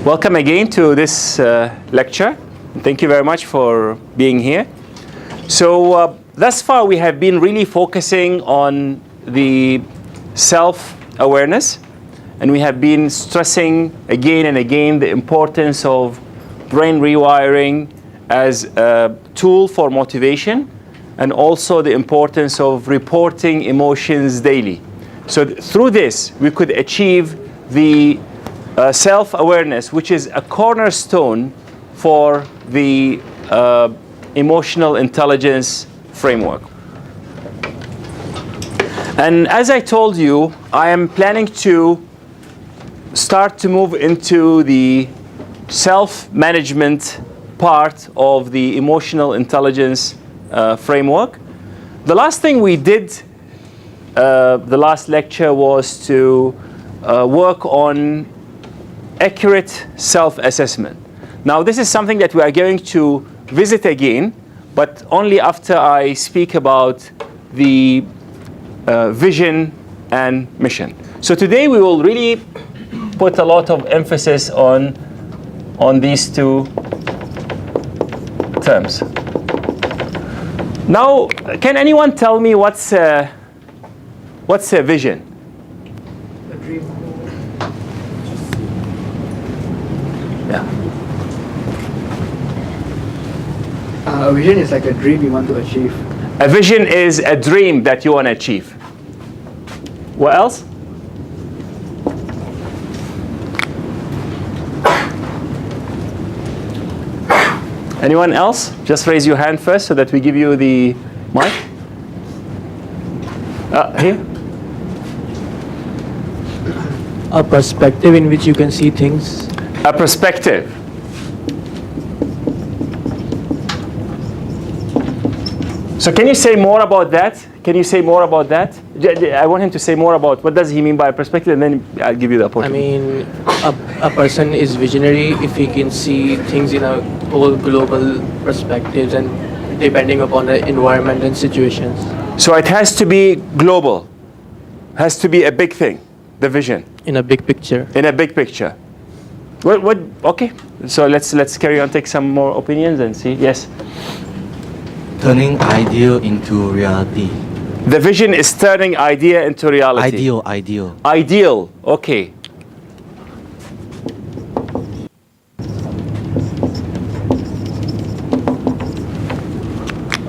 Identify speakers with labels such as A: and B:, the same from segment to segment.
A: Welcome again to this lecture. Thank you very much for being here. So thus far we have been really focusing on the self-awareness, and we have been stressing again and again the importance of brain rewiring as a tool for motivation, and also the importance of reporting emotions daily. So through this we could achieve the self-awareness, which is a cornerstone for the emotional intelligence framework. And as I told you, I am planning to start to move into the self-management part of the emotional intelligence framework. The last thing we did, the last lecture, was to work on accurate self-assessment. Now this is something that we are going to visit again, but only after I speak about the vision and mission. So today we will really put a lot of emphasis on these two terms. Now, can anyone tell me what's a vision?
B: A dream.
A: Yeah.
B: A vision is like a dream you want to achieve.
A: A vision is a dream that you want to achieve. What else? Anyone else? Just raise your hand first so that we give you the mic. Here.
C: A perspective in which you can see things.
A: A perspective. So can you say more about that? Can you say more about that? I want him to say more about what does he mean by perspective, and then I'll give you the opportunity.
C: I mean, a person is visionary if he can see things in a whole global perspectives and depending upon the environment and situations.
A: So it has to be global. Has to be a big thing, the vision.
C: In a big picture.
A: In a big picture. What? Okay. So let's carry on, take some more opinions and see. Yes.
D: Turning ideal into reality.
A: The vision is turning idea into reality.
D: Ideal.
A: Ideal. Okay.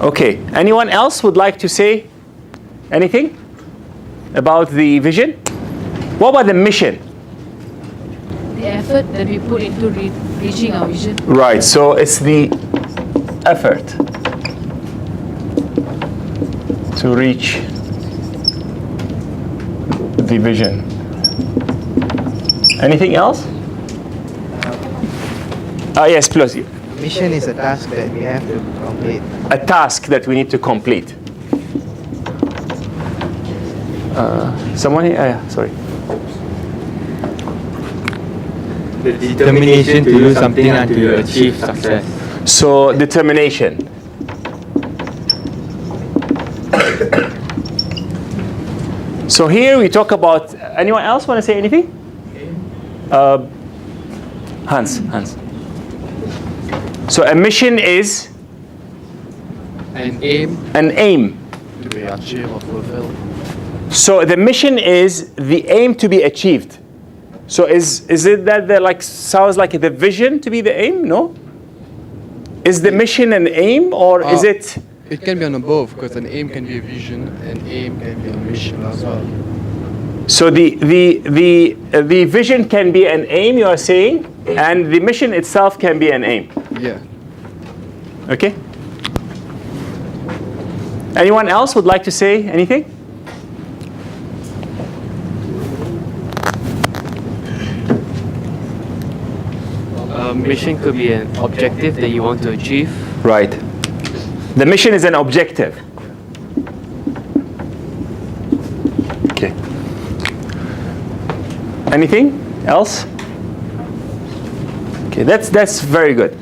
A: Okay. Anyone else would like to say anything about the vision? What about the mission?
E: The effort that we put into reaching our vision.
A: Right. So it's the effort to reach the vision. Anything else? Yes, please.
F: Mission is a task that we have to complete.
A: A task that we need to complete. Someone here? Sorry.
G: The determination to do something until you achieve success.
A: So, determination. So here we talk about, anyone else want to say anything? Hans. So a mission is?
G: An aim.
A: An aim.
C: To be achieved or fulfilled.
A: So the mission is the aim to be achieved. So is it that there sounds like the vision to be the aim? No? Is the mission an aim, or is it?
H: It can be on both, because an aim can be a vision, and aim can be a mission as well.
A: So the vision can be an aim, you are saying, and the mission itself can be an aim.
H: Yeah.
A: Okay. Anyone else would like to say anything?
G: Mission could be an objective that you want to achieve.
A: Right. The mission is an objective. Okay. Anything else? Okay, that's very good.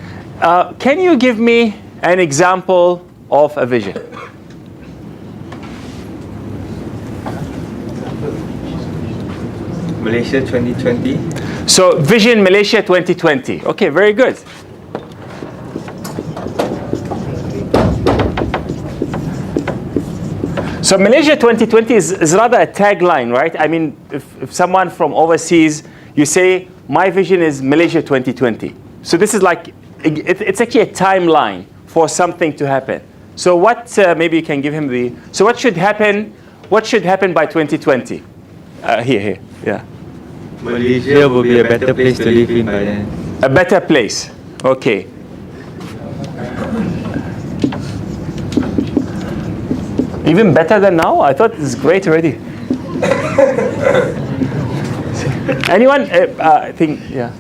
A: Can you give me an example of a vision?
G: Malaysia 2020.
A: So Vision Malaysia 2020. Okay, very good. So Malaysia 2020 is rather a tagline, right? I mean, if someone from overseas, you say, my vision is Malaysia 2020. So this is like, it's actually a timeline for something to happen. So what, maybe you can give him the, so what should happen by 2020? Here, yeah.
G: Malaysia will be a better place to live in by then.
A: A better place, okay. Even better than now? I thought this is great already. Anyone? I think, yeah.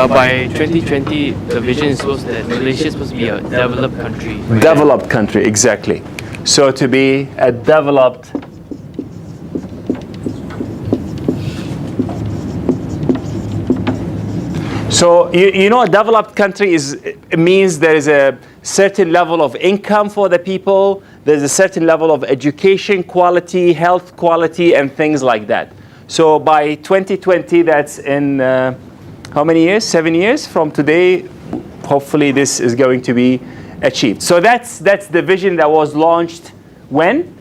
C: By 2020, the vision is supposed that Malaysia is supposed to be a developed country.
A: Developed country, exactly. So to be a developed So you know, a developed country means there is a certain level of income for the people, there's a certain level of education quality, health quality, and things like that. So by 2020, that's in how many years? 7 years from today, hopefully this is going to be achieved. So that's the vision that was launched when?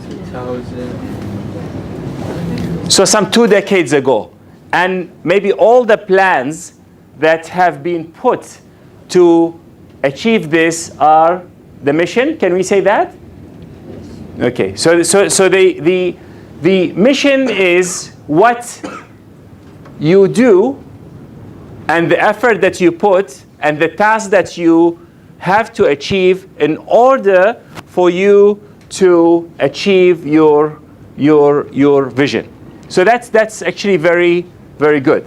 A: 2000. So some 2 decades ago. And maybe all the plans that have been put to achieve this are the mission. Can we say that? Okay. So the mission is what you do and the effort that you put and the task that you have to achieve in order for you to achieve your vision. So that's actually very good.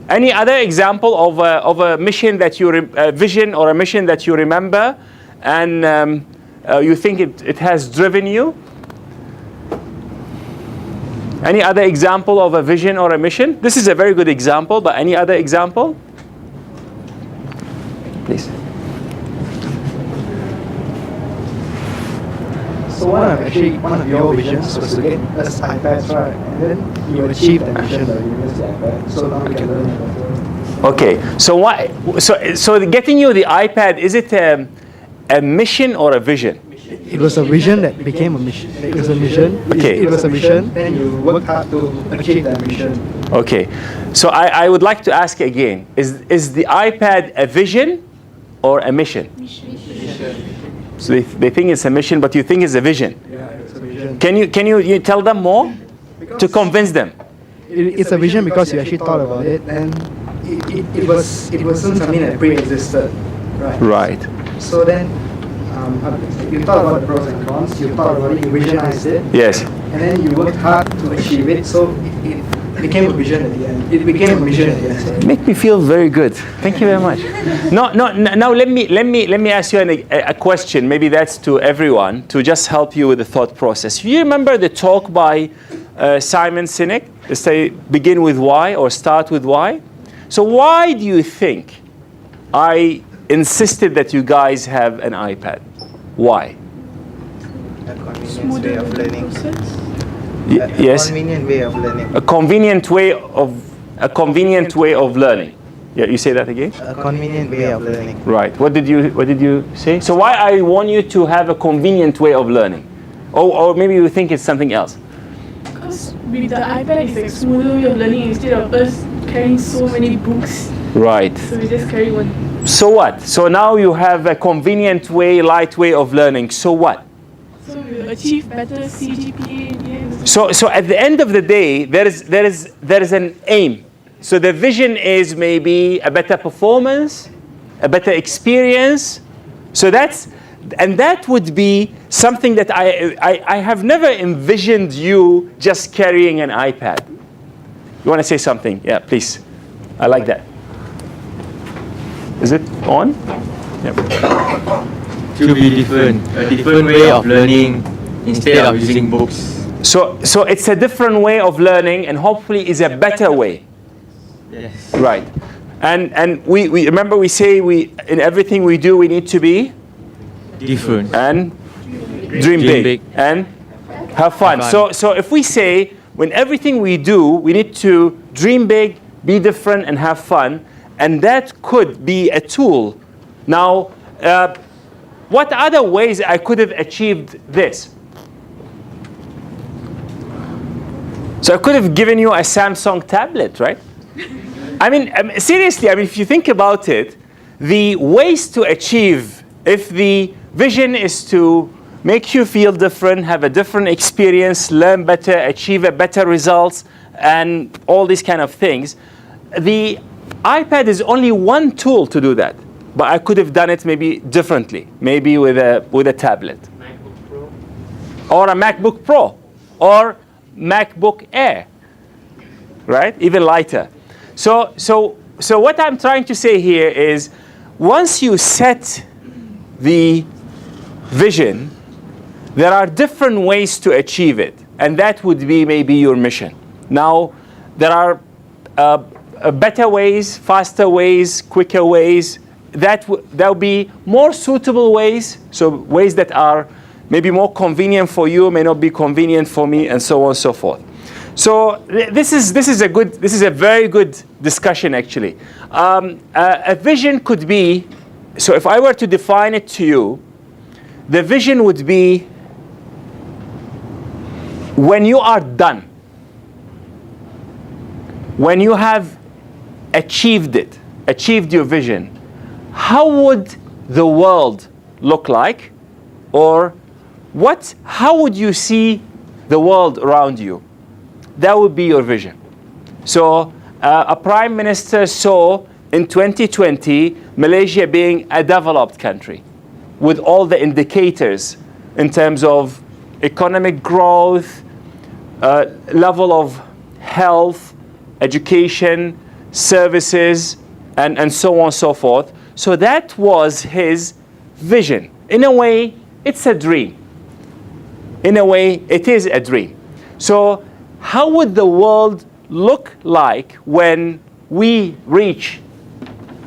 A: Any other example of a mission that a vision or a mission that you remember and you think it has driven you? Any other example of a vision or a mission? This is a very good example, but any other example? Please.
B: So one of your visions was to get us iPads, right? And then you achieved the mission by giving us the iPad. So now we can learn better.
A: Okay. So why? So getting you the iPad, is it a mission or a vision?
B: It was a vision that became a mission. It was a mission.
A: Okay.
B: It was a mission. Then you worked hard to achieve that mission.
A: Okay. So I would like to ask again: is the iPad a vision or a mission?
E: Mission.
A: So they think it's a mission, but you think it's a vision.
B: Yeah, it's a vision.
A: Can you tell them more to convince them?
B: It's a vision because you actually thought about it, and it wasn't something that pre-existed, right?
A: Right.
B: So then, you thought about the pros and cons. You thought about it. You visualized it.
A: Yes.
B: And then you worked hard to achieve it. So it became a vision at the end. It became a mission at the end. Sorry.
A: Make me feel very good. Thank you very much. No. Now let me ask you a question. Maybe that's to everyone to just help you with the thought process. You remember the talk by Simon Sinek? Say begin with why or start with why. So why do you think I insisted that you guys have an iPad? Why?
F: A convenient way of learning.
A: Yes.
F: Convenient way of learning.
A: A convenient way of learning. Yeah, you say that again?
F: A convenient way of learning.
A: Right. What did you say? So why I want you to have a convenient way of learning? Or maybe you think it's something else.
I: Because with the iPad, it's like smoother way of learning instead of us carrying so many books.
A: Right.
I: So we just carry one.
A: So what? So now you have a convenient way, light way of learning. So what?
I: So we will achieve better CGPA in the end.
A: So at the end of the day, there is an aim. So the vision is maybe a better performance, a better experience. So that would be something that I have never envisioned you just carrying an iPad. You want to say something? Yeah, please. I like that. Is it on? Yep.
G: To be different, a different way of learning instead of using books.
A: So it's a different way of learning, and hopefully is a better way.
G: Yes.
A: Right. And we remember we say in everything we do we need to be
G: Different.
A: and Dream big. And have fun.
G: Have fun.
A: So if we say, when everything we do, we need to dream big, be different, and have fun, and that could be a tool. Now, what other ways I could have achieved this? So I could have given you a Samsung tablet, right? I mean, seriously, I mean, if you think about it, the ways to achieve, if the vision is to make you feel different, have a different experience, learn better, achieve a better results, and all these kind of things, the iPad is only one tool to do that. But I could have done it maybe differently, maybe with a tablet. MacBook Pro. Or a MacBook Pro. Or MacBook Air. Right? Even lighter. So what I'm trying to say here is, once you set the vision, there are different ways to achieve it. And that would be maybe your mission. Now, there are better ways, faster ways, quicker ways. There'll be more suitable ways, so ways that are maybe more convenient for you, may not be convenient for me, and so on and so forth. So this is a very good discussion, actually. A vision could be, so if I were to define it to you, the vision would be when you are done, when you have achieved it, achieved your vision, how would the world look like? Or how would you see the world around you? That would be your vision. So a prime minister saw in 2020 Malaysia being a developed country with all the indicators in terms of economic growth, level of health, education, services, and so on and so forth. So that was his vision. In a way, it's a dream. In a way, it is a dream. So how would the world look like when we reach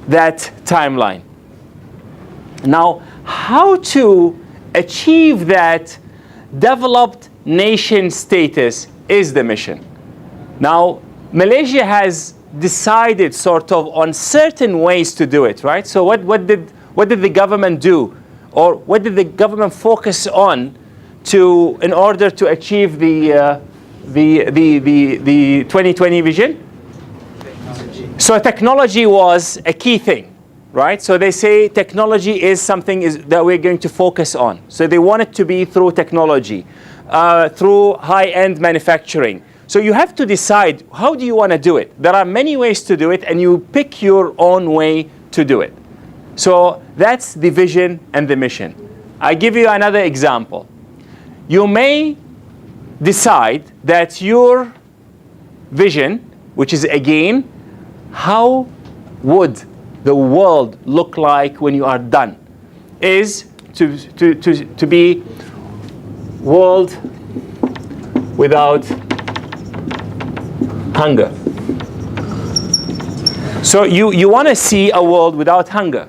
A: that timeline? Now, how to achieve that developed nation status is the mission. Now, Malaysia has decided sort of on certain ways to do it, right? So what did the government do? Or what did the government focus on in order to achieve the 2020 vision? So technology was a key thing, right? So they say technology is something that we're going to focus on. So they want it to be through technology, through high-end manufacturing. So you have to decide, how do you want to do it? There are many ways to do it, and you pick your own way to do it. So that's the vision and the mission. I give you another example. You may decide that your vision, which is again, how would the world look like when you are done, is to be world without hunger. So you want to see a world without hunger.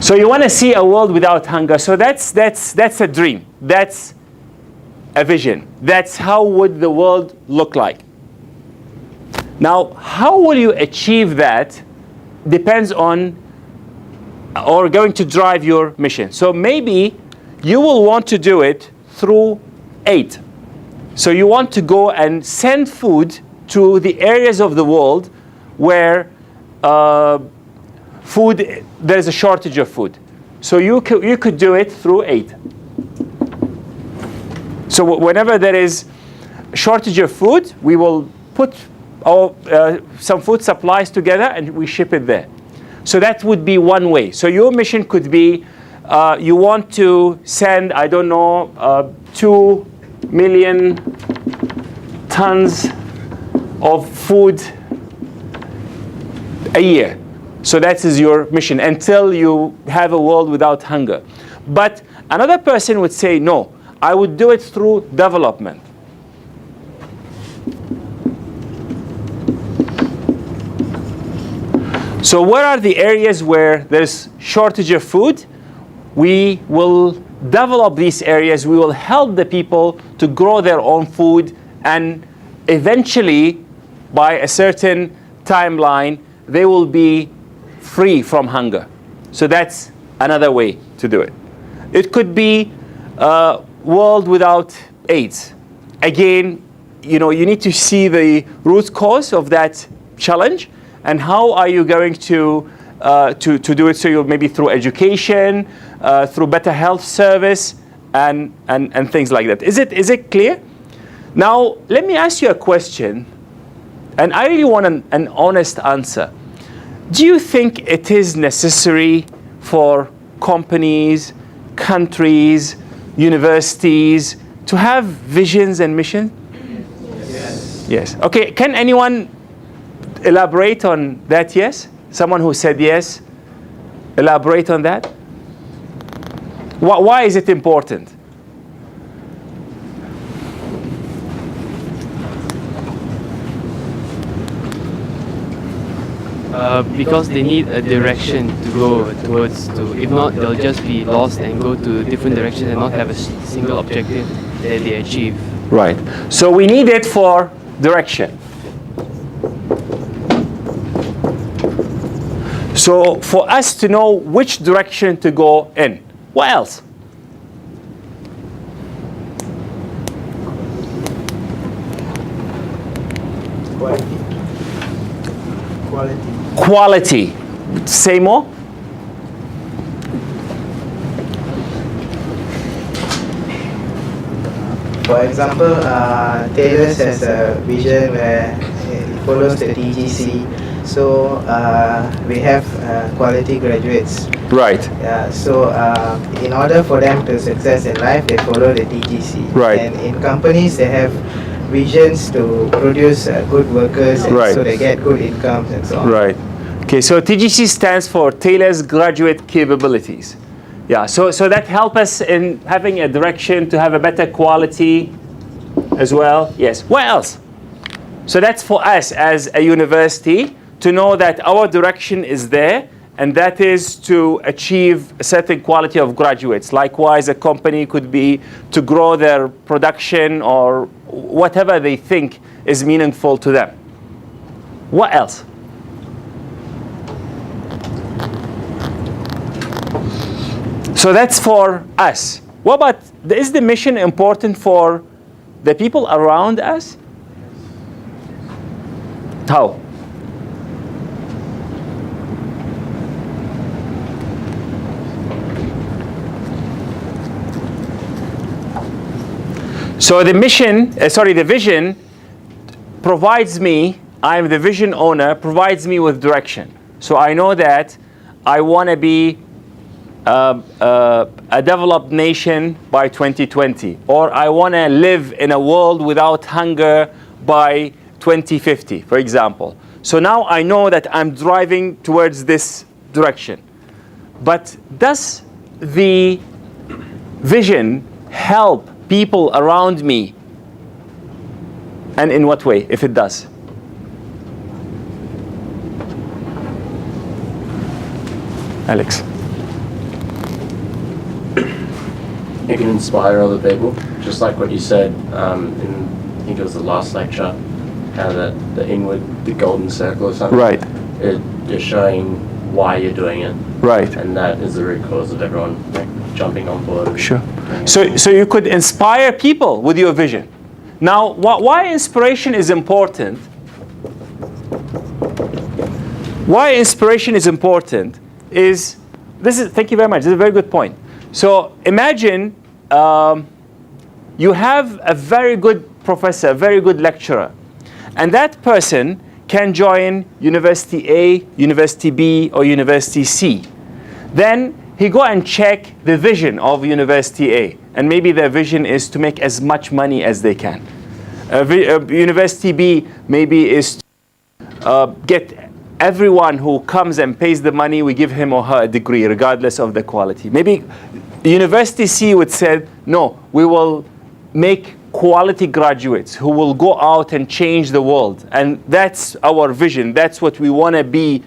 A: So you want to see a world without hunger. So that's a dream. That's a vision. That's how would the world look like. Now, how will you achieve that depends on, or going to drive your mission. So maybe you will want to do it through aid. So you want to go and send food to the areas of the world where there's a shortage of food. So you could do it through aid. So whenever there is a shortage of food, we will put some food supplies together and we ship it there. So that would be one way. So your mission could be, you want to send, 2 million tons of food a year. So that is your mission until you have a world without hunger. But another person would say, no, I would do it through development. So where are the areas where there's shortage of food? We will develop these areas. We will help the people to grow their own food, and eventually, by a certain timeline, they will be free from hunger. So that's another way to do it. It could be a world without AIDS. Again, you need to see the root cause of that challenge, and how are you going to do it. So you maybe through education, through better health service, and things like that. Is it clear? Now let me ask you a question, and I really want an honest answer. Do you think it is necessary for companies, countries, universities to have visions and missions? Yes. Yes. Okay, can anyone elaborate on that? Yes? Someone who said yes, elaborate on that. Why is it important?
J: Because they need a direction to go towards. If not, they'll just be lost and go to different directions and not have a single objective that they achieve.
A: Right. So we need it for direction. So for us to know which direction to go in. What else? Quality. Say more.
F: For example, Taylor's has a vision where it follows the TGC. So we have quality graduates.
A: Right.
F: So in order for them to success in life, they follow the TGC.
A: Right.
F: And in companies, they have visions to produce good workers, and
A: right.
F: so they get good incomes and so on.
A: Right. Okay, so TGC stands for Taylor's Graduate Capabilities. Yeah, so that helps us in having a direction to have a better quality as well. Yes. What else? So that's for us as a university to know that our direction is there, and that is to achieve a certain quality of graduates. Likewise, a company could be to grow their production or whatever they think is meaningful to them. What else? So that's for us. What about, is the mission important for the people around us? How? So the the vision provides me, I'm the vision owner, provides me with direction. So I know that I want to be a developed nation by 2020, or I want to live in a world without hunger by 2050, for example. So now I know that I'm driving towards this direction. But does the vision help people around me? And in what way, if it does? Alex.
K: You can inspire other people, just like what you said in, I think it was the last lecture, how the inward, the golden circle or something.
A: Right.
K: You're showing why you're doing it.
A: Right.
K: And that is the root cause of everyone jumping on board.
A: Sure. So you could inspire people with your vision. Now, why inspiration is important? Why inspiration is important is, thank you very much, this is a very good point. So imagine you have a very good professor, a very good lecturer, and that person can join University A, University B, or University C. Then he go and check the vision of University A, and maybe their vision is to make as much money as they can. University B maybe is to get everyone who comes and pays the money, we give him or her a degree, regardless of the quality. Maybe University C would say, no, we will make quality graduates who will go out and change the world. And that's our vision. That's what we want to be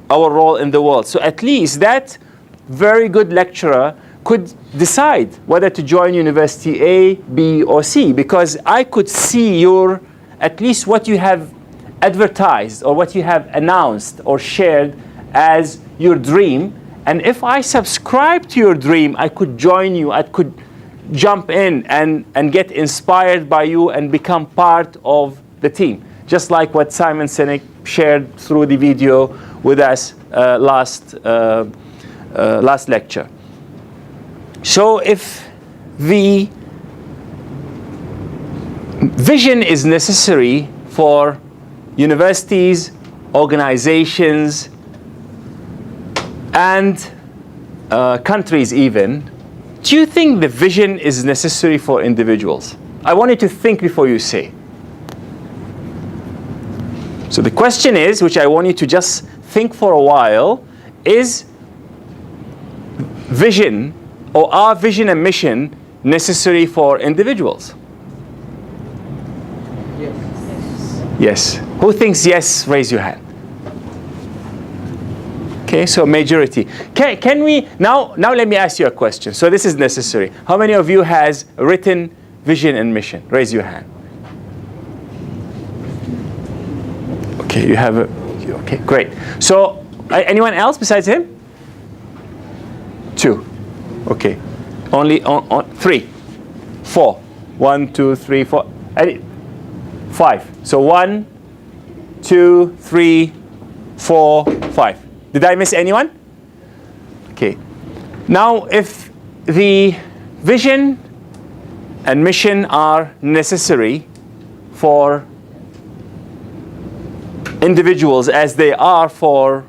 A: our role in the world. So at least that very good lecturer could decide whether to join university A, B, or C, because I could see at least what you have advertised or what you have announced or shared as your dream. And if I subscribe to your dream, I could join you, I could jump in and get inspired by you and become part of the team. Just like what Simon Sinek shared through the video with us last lecture. So if the vision is necessary for universities, organizations, and countries even, do you think the vision is necessary for individuals? I want you to think before you say. So the question is, which I want you to just think for a while, is vision, or are vision and mission necessary for individuals?
C: Yes.
A: Yes. Who thinks yes? Raise your hand. Okay, so majority. Can we, now let me ask you a question. So this is necessary. How many of you has written vision and mission? Raise your hand. Okay, you have okay, great. So anyone else besides him? 2. Okay. Only on 3. 4. 1, 2, 3, 4. 5. So 1, 2, 3, 4, 5. Did I miss anyone? Okay. Now, if the vision and mission are necessary for individuals as they are for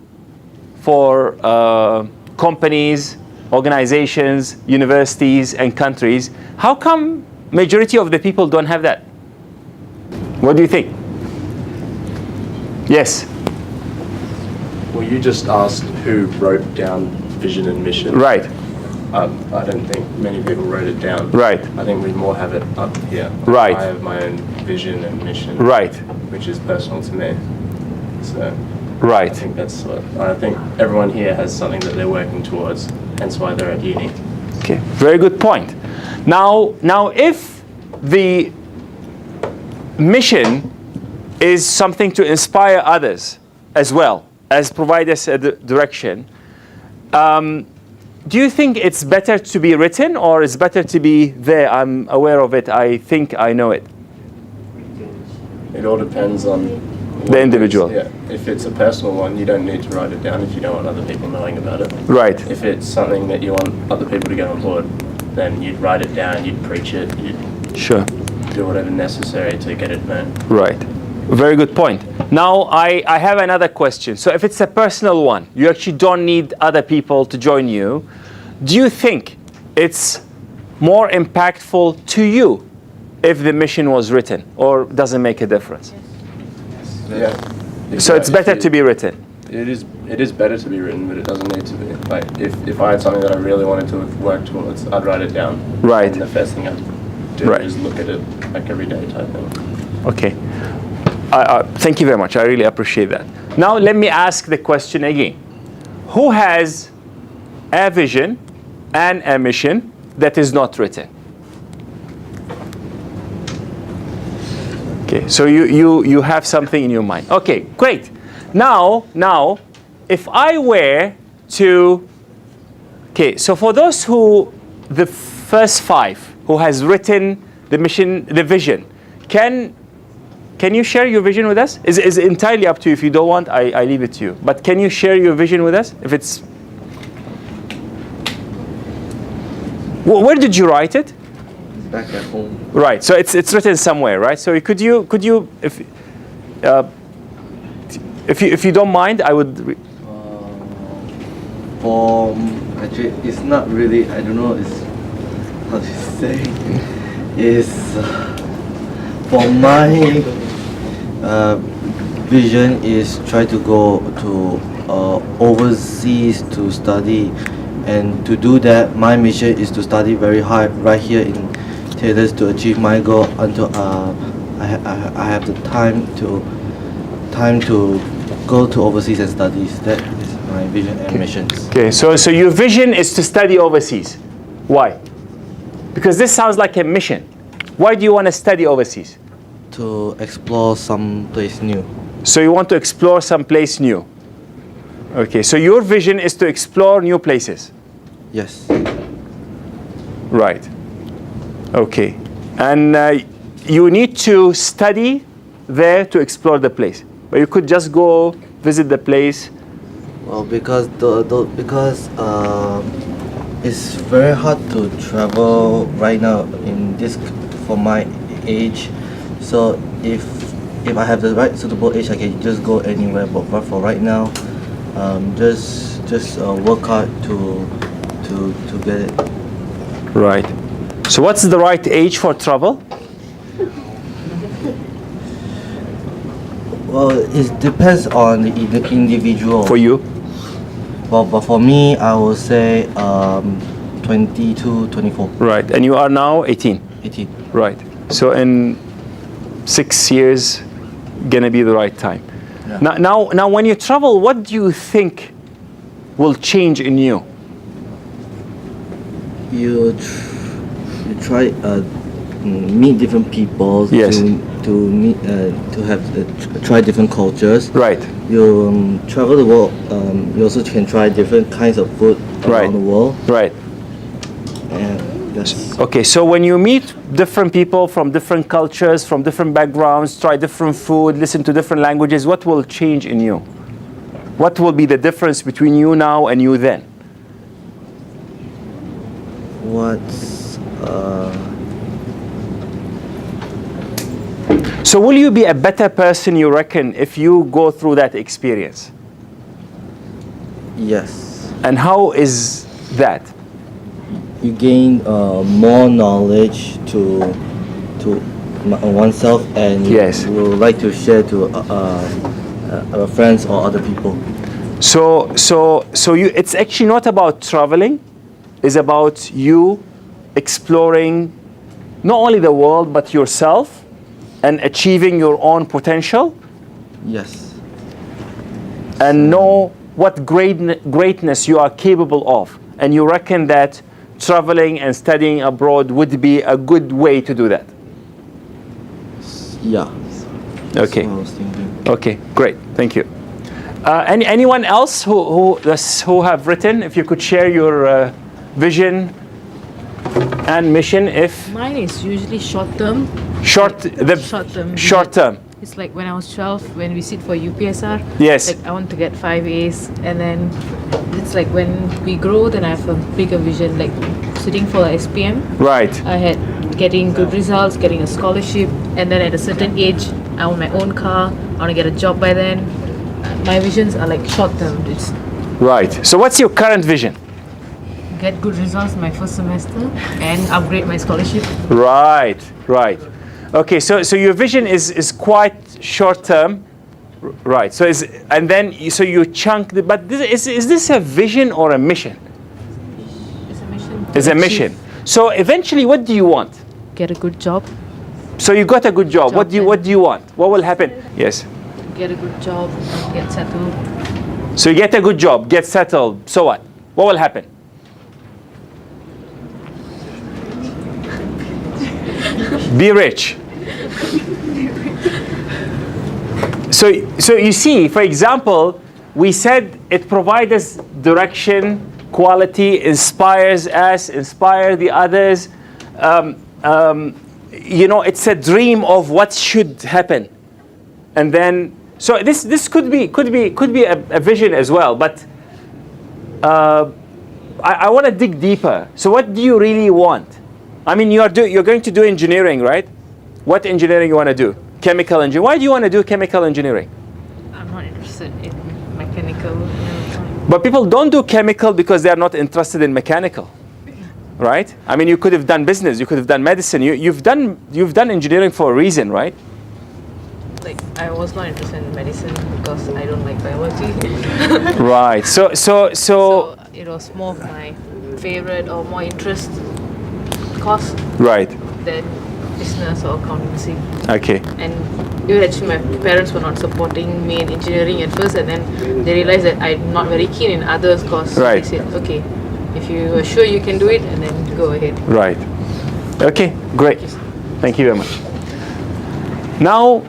A: companies, organizations, universities, and countries, how come majority of the people don't have that? What do you think? Yes?
K: Well, you just asked who wrote down vision and mission.
A: Right.
K: I don't think many people wrote it down.
A: Right.
K: I think we more have it up here.
A: Right.
K: I have my own vision and mission.
A: Right.
K: Which is personal to me. So.
A: Right.
K: I think that's what. I think everyone here has something that they're working towards. Hence why they're at uni.
A: Okay. Very good point. Now, if the mission is something to inspire others as well as provide us a direction, do you think it's better to be written or it's better to be there? I'm aware of it. I think I know it.
K: It all depends on
A: the individual.
K: Yeah. If it's a personal one, you don't need to write it down if you don't want other people knowing about it.
A: Right.
K: If it's something that you want other people to get on board, then you'd write it down, you'd preach it, you'd
A: sure.
K: do whatever necessary to get it known.
A: Right. Very good point. Now, I have another question. So if it's a personal one, you actually don't need other people to join you. Do you think it's more impactful to you if the mission was written, or does it make a difference?
K: Yeah.
A: So it's better to be written.
K: It is better to be written, but it doesn't need to be. Like if I had something that I really wanted to work towards, I'd write it down.
A: Right.
K: And the first thing I'd do is look at it like every day type thing.
A: Okay. Thank you very much. I really appreciate that. Now let me ask the question again. Who has a vision and a mission that is not written? Okay, so you have something in your mind. Okay, great. Now, if I were to, okay, so for those who, the first 5 who has written the mission, the vision, can you share your vision with us? It's entirely up to you. If you don't want, I leave it to you. But can you share your vision with us? If it's, where did you write it?
D: Back at home.
A: Right. So it's written somewhere, right? So could you if you don't mind, I would.
D: Actually, it's not really. I don't know. It's how to say. Is for my vision is try to go to overseas to study, and to do that, my mission is to study very hard right here in Taylor's to achieve my goal until I have the time to go to overseas and studies. That is my vision and missions.
A: Okay, so your vision is to study overseas. Why? Because this sounds like a mission. Why do you want to study overseas?
D: To explore some place new.
A: So you want to explore some place new. Okay, so your vision is to explore new places.
D: Yes.
A: Right. Okay. And you need to study there to explore the place. But you could just go visit the place.
D: Well, because it's very hard to travel right now in this for my age. So if I have the right suitable age, I can just go anywhere. But for right now, just work hard to get it.
A: Right. So what's the right age for travel?
D: Well, it depends on the individual.
A: For you?
D: Well, but for me, I would say 22, 24.
A: Right. And you are now 18?
D: 18.
A: Right. So in 6 years, gonna be the right time.
D: Yeah.
A: Now, when you travel, what do you think will change in you?
D: You try meet different people.
A: Yes.
D: To meet to have try different cultures.
A: Right.
D: You travel the world. You also can try different kinds of food around the world.
A: Right.
D: And that's
A: Okay, so when you meet different people from different cultures, from different backgrounds, try different food, listen to different languages, what will change in you? What will be the difference between you now and you then?
D: what's
A: So will you be a better person, you reckon, if you go through that experience?
D: yes.
A: And how is that?
D: You gain more knowledge to oneself, and
A: Yes.
D: you would like to share to friends or other people.
A: So it's actually not about traveling, it's about you exploring not only the world but yourself and achieving your own potential
D: Yes.
A: and know what greatness you are capable of. And you reckon that traveling and studying abroad would be a good way to do that?
D: Yeah.
A: Okay.
D: That's what I was thinking.
A: Okay, great. Thank you. Anyone else who have written? If you could share your vision and mission, if
E: Mine is usually short term.
A: short term.
E: It's like when I was 12, when we sit for UPSR.
A: Yes.
E: Like I want to get 5 A's, and then it's like when we grow, then I have a bigger vision. Like sitting for SPM.
A: Right.
E: I had getting good results, getting a scholarship, and then at a certain age, I want my own car. I want to get a job by then. My visions are like short term. It's
A: Right. So what's your current vision?
E: get good results in my first semester and upgrade my scholarship.
A: Right. Right. Okay. So your vision is quite short term. Right. So you chunk the. But is this a vision or a mission?
E: It's a mission.
A: It's a mission. So eventually, what do you want?
E: Get a good job.
A: So you got a good job. What do you want? What will happen? Yes.
E: Get a good job. Get settled.
A: So you get a good job, get settled. So what? What will happen? Be rich. So you see, for example, we said it provides us direction, quality, inspires us, inspire the others. It's a dream of what should happen, and then so this could be a vision as well. But I want to dig deeper. So what do you really want? I mean, you're going to do engineering, right? What engineering you want to do? Chemical engineering. Why do you want to do chemical engineering?
E: I'm not interested in mechanical.
A: But people don't do chemical because they are not interested in mechanical, right? I mean, you could have done business, you could have done medicine. You've done engineering for a reason, right?
E: Like I was not interested in medicine because I don't like biology.
A: Right. So
E: it was more of my favorite or more interest course.
A: Right.
E: Then business or accountancy.
A: Okay.
E: And even actually my parents were not supporting me in engineering at first, and then they realized that I'm not very keen in others course.
A: Right.
E: They said, okay, if you are sure you can do it, and then go ahead.
A: Right. Okay, great. Thank you very much. Now,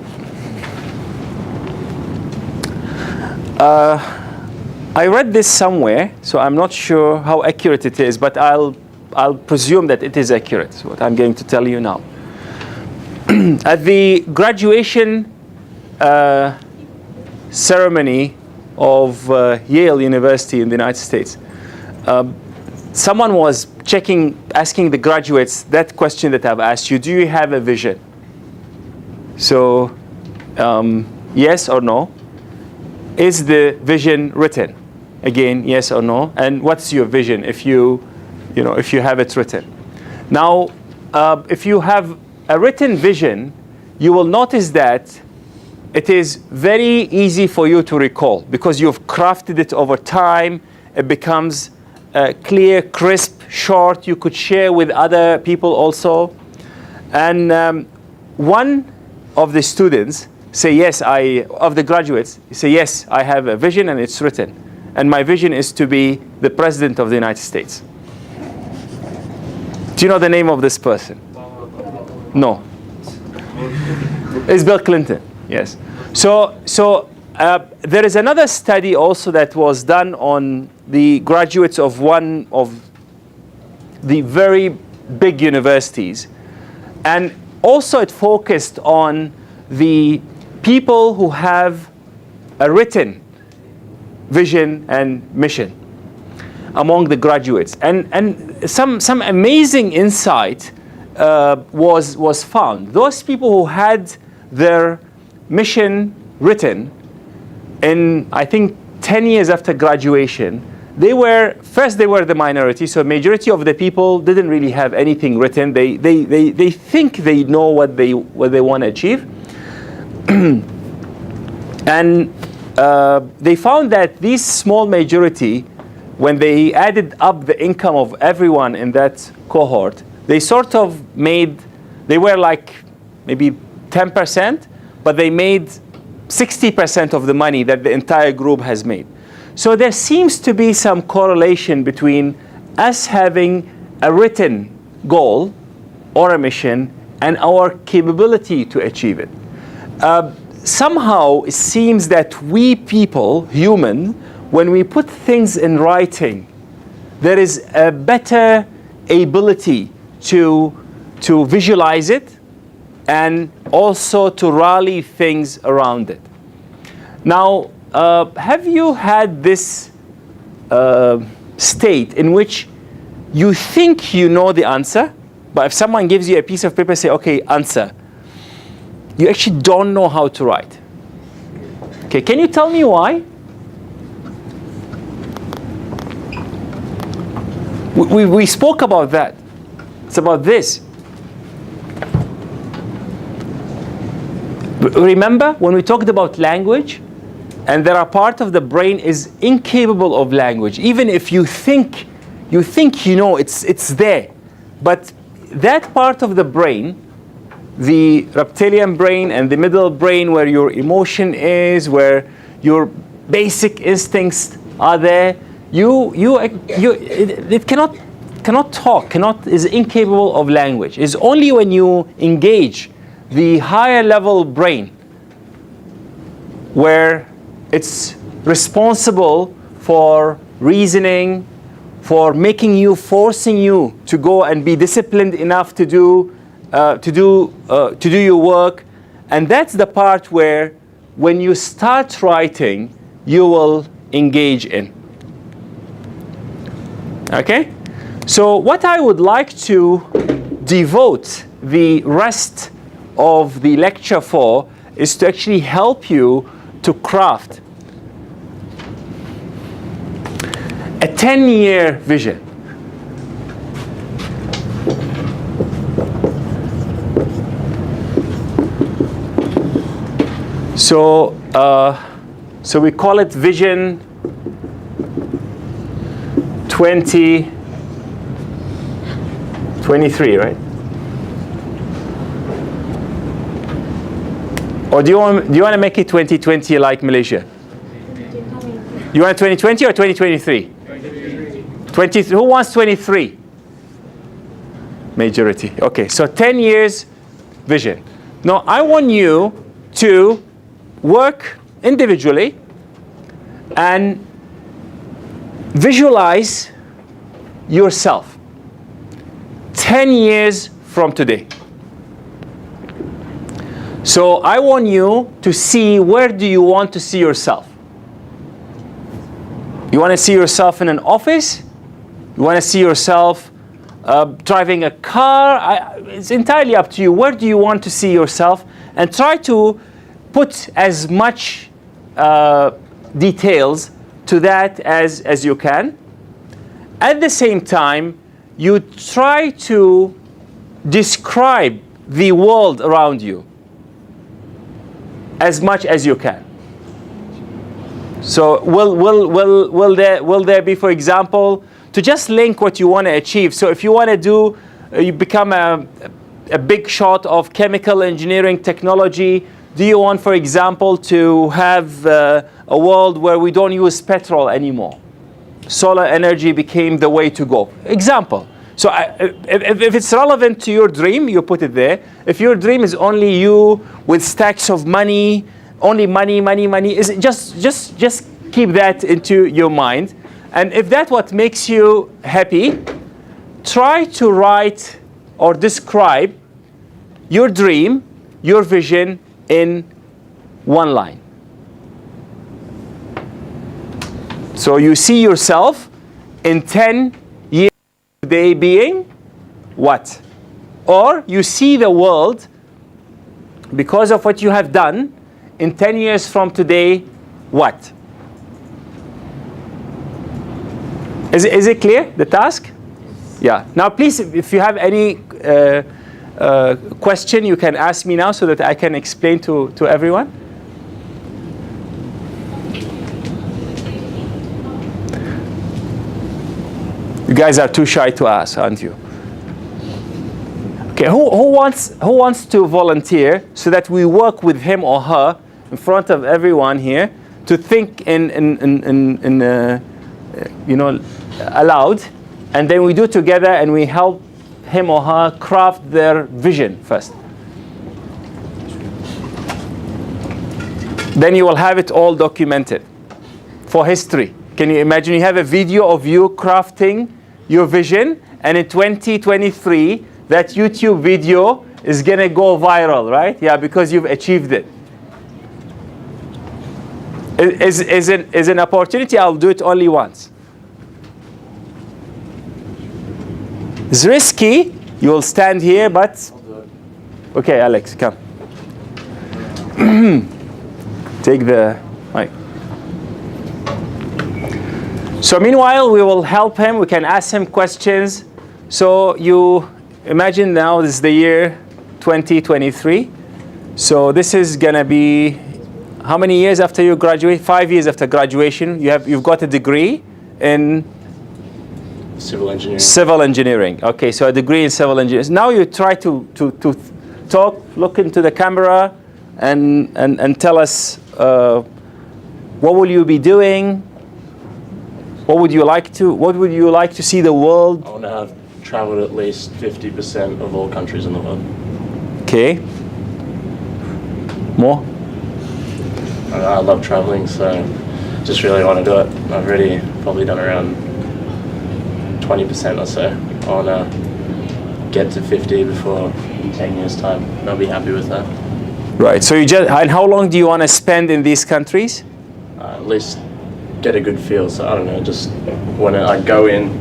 A: I read this somewhere, so I'm not sure how accurate it is, but I'll presume that it is accurate, what I'm going to tell you now. At the graduation ceremony of Yale University in the United States, someone was asking the graduates that question that I've asked you: do you have a vision? So, yes or no? Is the vision written? Again, yes or no? And what's your vision if you have it written? Now, if you have a written vision, you will notice that it is very easy for you to recall because you've crafted it over time. It becomes clear, crisp, short. You could share with other people also. And one of the students say, yes, of the graduates, say, yes, I have a vision and it's written. And my vision is to be the President of the United States. Do you know the name of this person? No. It's Bill Clinton, yes. So there is another study also that was done on the graduates of one of the very big universities. And also it focused on the people who have a written vision and mission among the graduates. And some amazing insight was found. Those people who had their mission written in, I think, 10 years after graduation, they were the minority. So majority of the people didn't really have anything written. They think they know what they want to achieve. And they found that this small majority, when they added up the income of everyone in that cohort, they sort of they were like maybe 10%, but they made 60% of the money that the entire group has made. So there seems to be some correlation between us having a written goal or a mission and our capability to achieve it. Somehow it seems that we people, human, when we put things in writing, there is a better ability to visualize it and also to rally things around it. Now, have you had this state in which you think you know the answer, but if someone gives you a piece of paper, say, okay, answer, you actually don't know how to write? Okay, can you tell me why? We spoke about that. It's about this. Remember when we talked about language, and there are part of the brain is incapable of language. Even if you think you know, it's there. But that part of the brain, the reptilian brain and the middle brain, where your emotion is, where your basic instincts are there, it cannot talk, is incapable of language. It's only when you engage the higher level brain where it's responsible for reasoning, for forcing you to go and be disciplined enough to do your work. And that's the part where when you start writing, you will engage in. Okay? So what I would like to devote the rest of the lecture for is to actually help you to craft a 10-year vision. So we call it Vision 2023, right? Or do you want to make it 2020 like Malaysia? You want 2020 or 2023? 20. Who wants 23? Majority. Okay, so 10 years vision. Now I want you to work individually and visualize yourself 10 years from today. So I want you to see, where do you want to see yourself? You want to see yourself in an office? You want to see yourself driving a car? It's entirely up to you. Where do you want to see yourself? And try to put as much details to that as you can. At the same time, you try to describe the world around you as much as you can. So will there be, for example, to just link what you want to achieve. So if you want to do, you become a big shot of chemical engineering technology. Do you want, for example, to have a world where we don't use petrol anymore? Solar energy became the way to go. Example. So if it's relevant to your dream, you put it there. If your dream is only you with stacks of money, only money, is just keep that into your mind. And if that's what makes you happy, try to write or describe your dream, your vision in one line. So you see yourself in 10 years today being what? Or you see the world because of what you have done in 10 years from today, what? Is it clear, the task? Yeah. Now please, if you have any question, you can ask me now so that I can explain to everyone. You guys are too shy to ask, aren't you? Okay, who wants to volunteer so that we work with him or her in front of everyone here to think in aloud, and then we do together and we help him or her craft their vision first. Then you will have it all documented for history. Can you imagine you have a video of you crafting your vision, and in 2023 that YouTube video is gonna go viral, right? Yeah, because you've achieved it. Is an opportunity. I'll do it only once. It's risky. You will stand here, but okay, Alex, come. Take the mic. So meanwhile, we will help him. We can ask him questions. So you imagine now this is the year 2023. So this is gonna be how many years after you graduate? 5 years after graduation. You've got a degree in
K: civil engineering.
A: Civil engineering. Okay, so a degree in civil engineering. Now you try to talk, look into the camera, and tell us what will you be doing? What would you like to see the world?
K: I want to have traveled at least 50% of all countries in the world.
A: Okay. More?
K: I love traveling, so just really want to do it. I've already probably done around 20% or so. I want to get to 50 before in 10 years' time. And I'll be happy with that.
A: Right. So and how long do you want to spend in these countries?
K: At least get a good feel. So I don't know, just when I go in,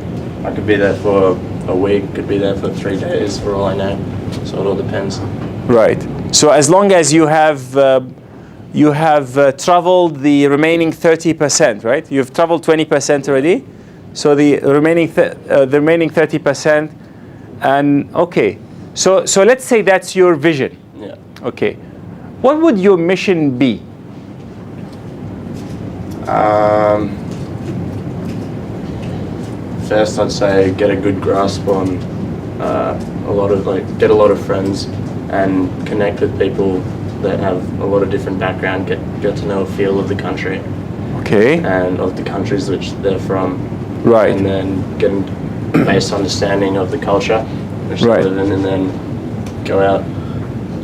K: I could be there for a week, could be there for 3 days for all I know. So it all depends.
A: Right. So as long as you have traveled the remaining 30%, right? You've traveled 20% already. So the remaining 30%, and okay. So let's say that's your vision.
K: Yeah.
A: Okay. What would your mission be?
K: First, I'd say get a good grasp on get a lot of friends and connect with people that have a lot of different background, get to know a feel of the country.
A: Okay.
K: And of the countries which they're from.
A: Right.
K: And then get a base understanding of the culture which they live in, and then go out,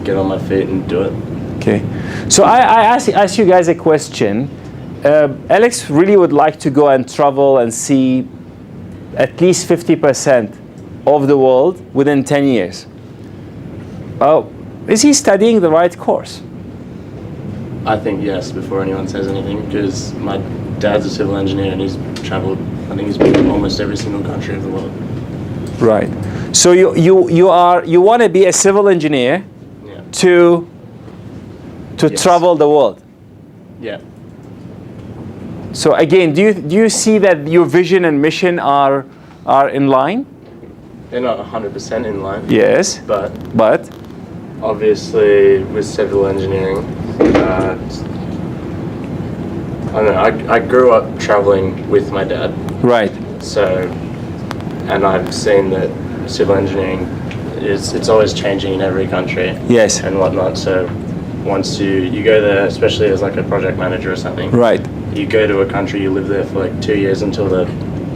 K: get on my feet and do it.
A: Okay. So I ask you guys a question. Alex really would like to go and travel and see at least 50% of the world within 10 years. Is he studying the right course?
K: I think yes, before anyone says anything, because my dad's a civil engineer and he's traveled, I think he's been to almost every single country of the world.
A: Right. So you want to be a civil engineer to travel the world.
K: Yeah.
A: So again, do you see that your vision and mission are in line?
K: They're not 100% in line.
A: Yes.
K: But
A: obviously
K: with civil engineering, I don't know, I grew up traveling with my dad.
A: Right.
K: So, and I've seen that civil engineering it's always changing in every country.
A: Yes.
K: And whatnot. So once you go there, especially as like a project manager or something.
A: Right.
K: You go to a country, you live there for like 2 years until the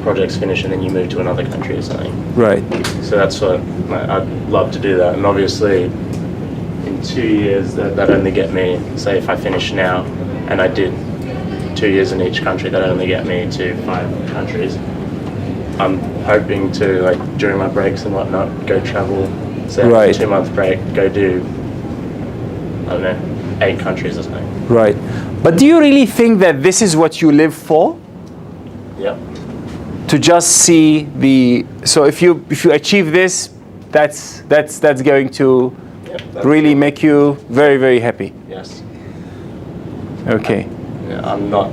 K: project's finished, and then you move to another country or something.
A: Right.
K: So that's what I'd love to do that. And obviously, in 2 years, that only get me, say if I finish now, and I did 2 years in each country, that only get me to 5 countries. I'm hoping to, like, during my breaks and whatnot, go travel, say a 2-month break, go do, I don't know, 8 countries or something.
A: Right. But do you really think that this is what you live for?
K: Yeah.
A: To just see so if you achieve this, that's going to really make you very, very happy.
K: Yes.
A: Okay.
K: I'm not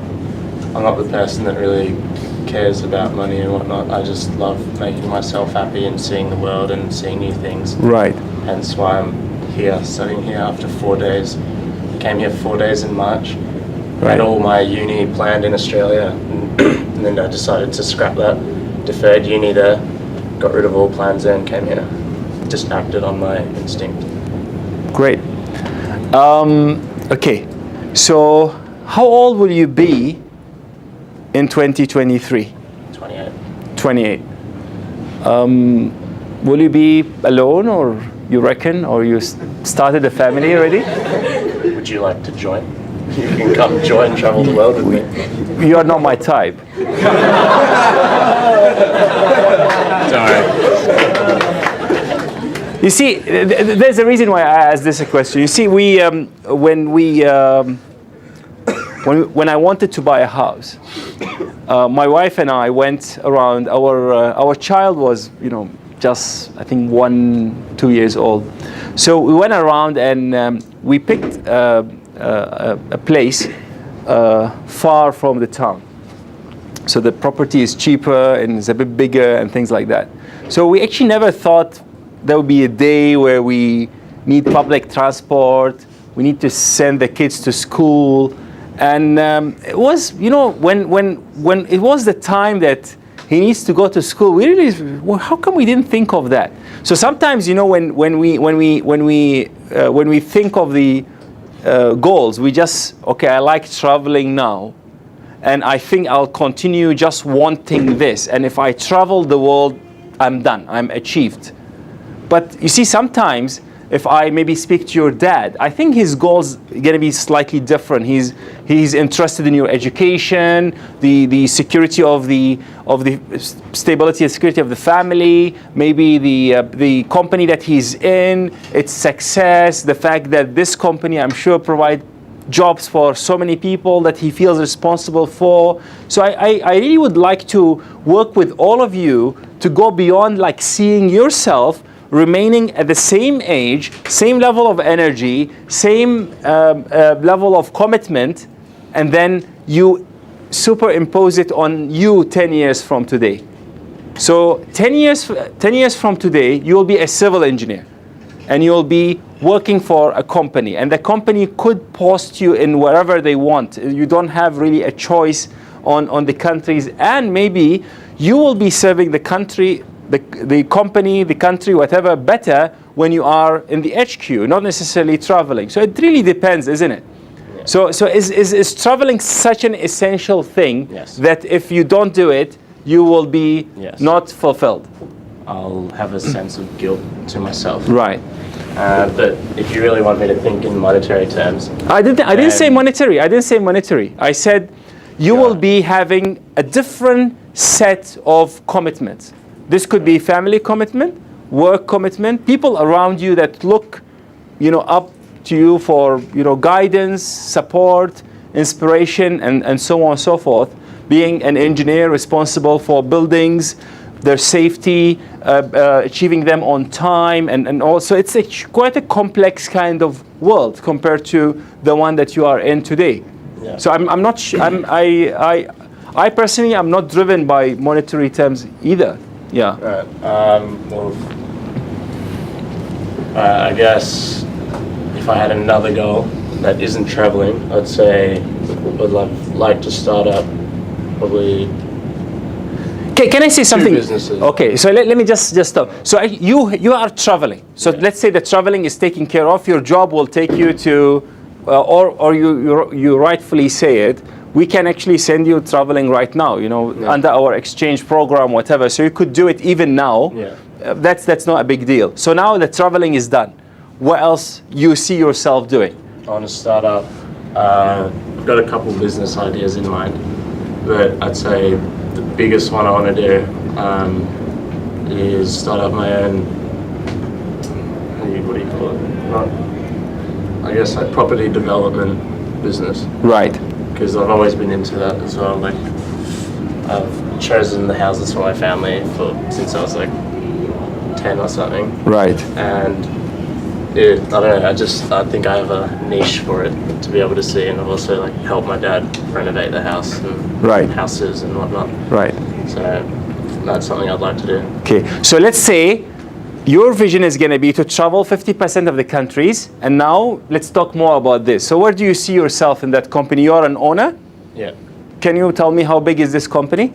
K: the person that really cares about money and whatnot. I just love making myself happy and seeing the world and seeing new things.
A: Right.
K: Hence why I'm here, studying here after 4 days. Came here 4 days in March. Had all my uni planned in Australia, and then I decided to scrap that. Deferred uni there, got rid of all plans there and came here. Just acted on my instinct.
A: Great. Okay. So how old will you be in 2023?
K: 28.
A: 28. Will you be alone, or you reckon, or you started a family already?
K: Would you like to join? You can come join, travel the world with me.
A: You are not my type.
K: Sorry.
A: You see, there's a reason why I asked this a question. You see, when I wanted to buy a house, my wife and I went around. Our child was, just I think 1-2 years old. So we went around and we picked a place far from the town. So the property is cheaper and it's a bit bigger and things like that. So we actually never thought there would be a day where we need public transport, we need to send the kids to school. And it was, when it was the time that he needs to go to school, we really, how come we didn't think of that? So sometimes, when we think of the goals, we just, okay, I like traveling now, and I think I'll continue just wanting this. And if I travel the world, I'm done, I'm achieved. But you see, sometimes if I maybe speak to your dad, I think his goals are going to be slightly different. He's interested in your education, the security of the stability and security of the family, maybe the company that he's in, its success, the fact that this company, I'm sure, provide jobs for so many people that he feels responsible for. So I really would like to work with all of you to go beyond like seeing yourself remaining at the same age, same level of energy, same level of commitment, and then you superimpose it on you 10 years from today. So 10 years from today, you will be a civil engineer, and you'll be working for a company, and the company could post you in wherever they want. You don't have really a choice on the countries, and maybe you will be serving the country the company, the country, whatever, better when you are in the HQ, not necessarily traveling. So it really depends, isn't it?
K: Yeah.
A: So is traveling such an essential thing
K: Yes.
A: that if you don't do it, you will be
K: Yes.
A: not fulfilled?
K: I'll have a sense of guilt to myself.
A: Right.
K: But if you really want me to think in monetary terms,
A: I didn't say monetary. I didn't say monetary. I said you will be having a different set of commitments. This could be family commitment, work commitment, people around you that look, up to you for, guidance, support, inspiration, and so on and so forth. Being an engineer responsible for buildings, their safety, achieving them on time, and also it's quite a complex kind of world compared to the one that you are in today.
K: Yeah.
A: So I'm not. I personally am not driven by monetary terms either. Yeah.
K: Right. Well, I guess if I had another goal that isn't traveling, I'd say I'd like to start up probably.
A: Okay, can I say something?
K: Businesses.
A: Okay, so let me just stop. So you are traveling. So let's say that traveling is taken care of. Your job will take you to, or you rightfully say it. We can actually send you traveling right now. Under our exchange program, whatever. So you could do it even now.
K: Yeah.
A: That's not a big deal. So now the traveling is done. What else you see yourself doing?
K: I want to start up. I've got a couple business ideas in mind, but I'd say the biggest one I want to do is start up my own. What do you call it? I guess like property development business.
A: Right.
K: Because I've always been into that as well. Like I've chosen the houses for my family since I was like 10 or something.
A: Right.
K: And I don't know. I think I have a niche for it to be able to see, and I've also like helped my dad renovate the house and
A: Right.
K: houses and whatnot.
A: Right.
K: So that's something I'd like to do.
A: Okay. So let's say your vision is going to be to travel 50% of the countries, and now let's talk more about this. So where do you see yourself in that company? You are an owner.
K: Yeah.
A: Can you tell me how big is this company?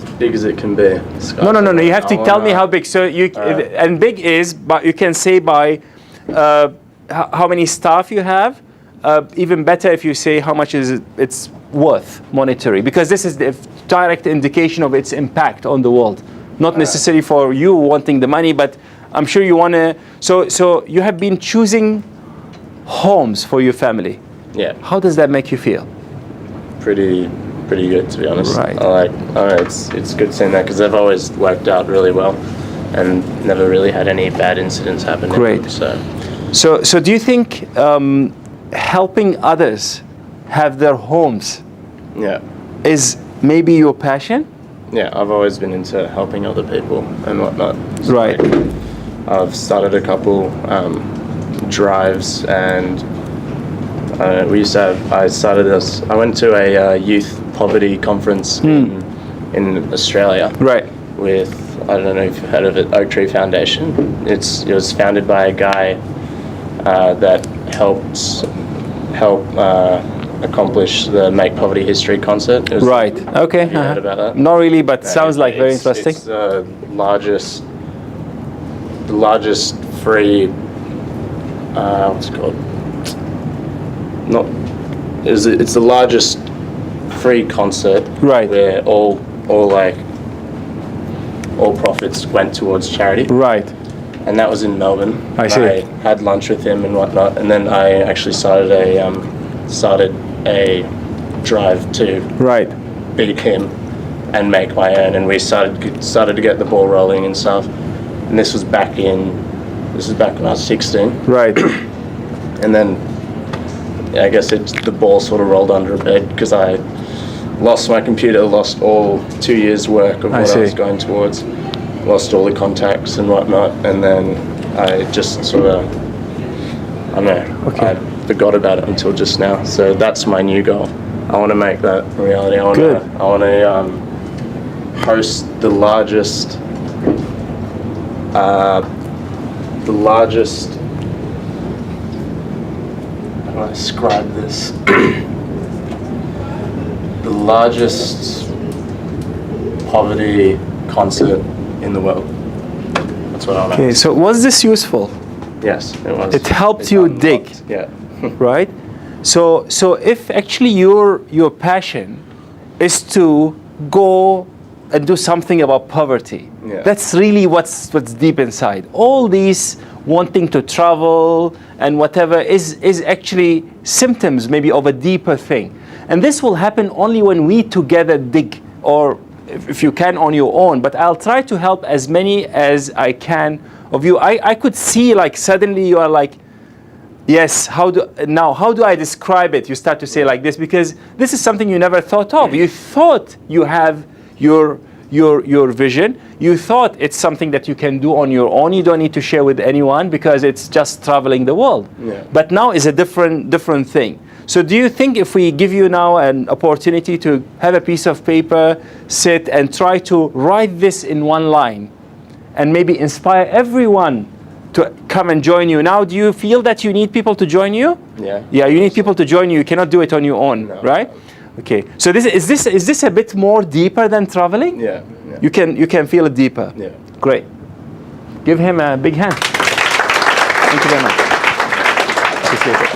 K: As big as it can be.
A: No. You have to tell me how big. So and big is, but you can say by how many staff you have. Even better if you say how much it's worth monetary, because this is the direct indication of its impact on the world. Not necessarily for you wanting the money, but I'm sure you want to. So you have been choosing homes for your family.
K: Yeah.
A: How does that make you feel?
K: Pretty good, to be honest.
A: Right.
K: It's good seeing that because they've always worked out really well, and never really had any bad incidents happen.
A: Great. So do you think helping others have their homes is maybe your passion?
K: Yeah, I've always been into helping other people and whatnot. So
A: Right.
K: I've started a couple drives, and I went to a youth poverty conference in Australia.
A: Right.
K: With, I don't know if you've heard of it, Oak Tree Foundation. It was founded by a guy that helped accomplish the Make Poverty History concert.
A: Right. Okay.
K: Have you heard about that?
A: Not really, but sounds like very interesting.
K: It's the largest free. What's it called? It's the largest free concert.
A: Right.
K: Where all profits went towards charity.
A: Right.
K: And that was in Melbourne.
A: I see.
K: I had lunch with him and whatnot, and then I actually started a drive to beat him and make my own, and we started to get the ball rolling and stuff. And this was back when I was 16.
A: Right.
K: And then I guess the ball sort of rolled under a bed because I lost my computer, lost all 2 years' work of what I was going towards, lost all the contacts and whatnot, and then I just sort of, I don't know, I forgot about it until just now. So that's my new goal. I want to make that a reality. I want to host the largest, how do I describe this? The largest poverty concert in the world. That's what I like.
A: Okay, so was this useful?
K: Yes, it was.
A: It helped you dig.
K: Yeah.
A: Right? So if actually your passion is to go and do something about poverty, that's really what's deep inside. All these wanting to travel and whatever is actually symptoms maybe of a deeper thing. And this will happen only when we together dig, or if you can on your own, but I'll try to help as many as I can of you. I could see like suddenly you are like, yes, how do I describe it? You start to say like this, because this is something you never thought of. You thought you have your vision. You thought it's something that you can do on your own. You don't need to share with anyone because it's just traveling the world.
K: Yeah.
A: But now is a different thing. So do you think if we give you now an opportunity to have a piece of paper, sit and try to write this in one line and maybe inspire everyone to come and join you. Now, do you feel that you need people to join you?
K: Yeah.
A: Yeah, you need people to join you. You cannot do it on your own, right? Okay. So is this a bit more deeper than traveling?
K: Yeah.
A: You can feel it deeper.
K: Yeah.
A: Great. Give him a big hand. Thank you very much. Appreciate it.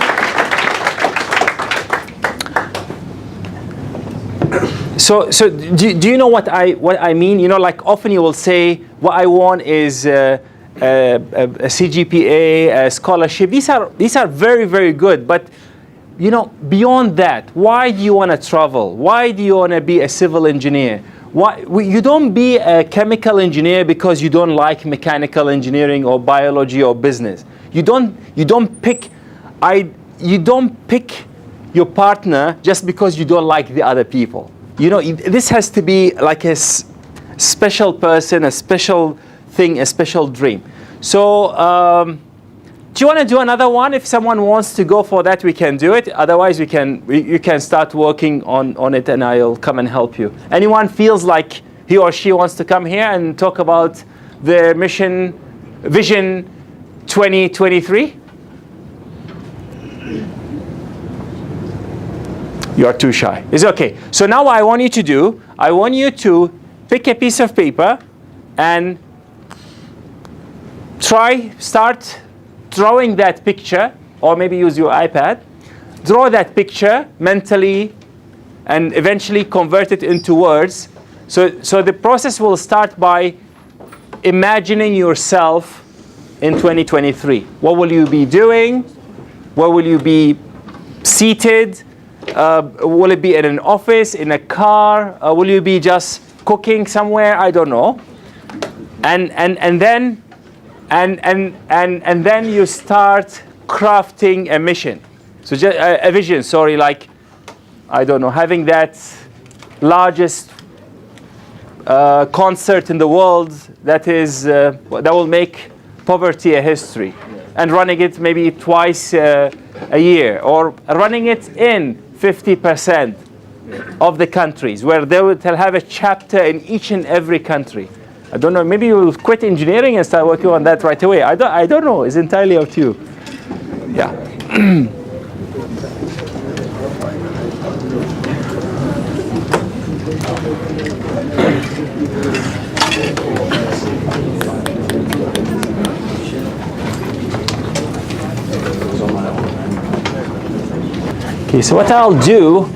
A: So do you know what I mean? You know, like often you will say, what I want is a CGPA, a scholarship. These are very, very good. But you know, beyond that, why do you want to travel? Why do you want to be a civil engineer? Why you don't be a chemical engineer because you don't like mechanical engineering or biology or business. You don't pick your partner just because you don't like the other people. You know, this has to be like a special person, a special thing, a special dream. So, do you want to do another one? If someone wants to go for that, we can do it. Otherwise, you can start working on it, and I'll come and help you. Anyone feels like he or she wants to come here and talk about their vision 2023? You are too shy. It's okay. So now what I want you to do, I want you to pick a piece of paper and start drawing that picture, or maybe use your iPad. Draw that picture mentally and eventually convert it into words. So the process will start by imagining yourself in 2023. What will you be doing? Where will you be seated? Will it be in an office, in a car? Will you be just cooking somewhere? I don't know. And then you start crafting a mission. So just a vision. Sorry, like I don't know, having that largest concert in the world that will make poverty a history, and running it maybe twice a year, or running it in 50% of the countries, where they'll have a chapter in each and every country. I don't know, maybe you'll quit engineering and start working on that right away. I don't know, it's entirely up to you. Yeah. Okay, so what I'll do,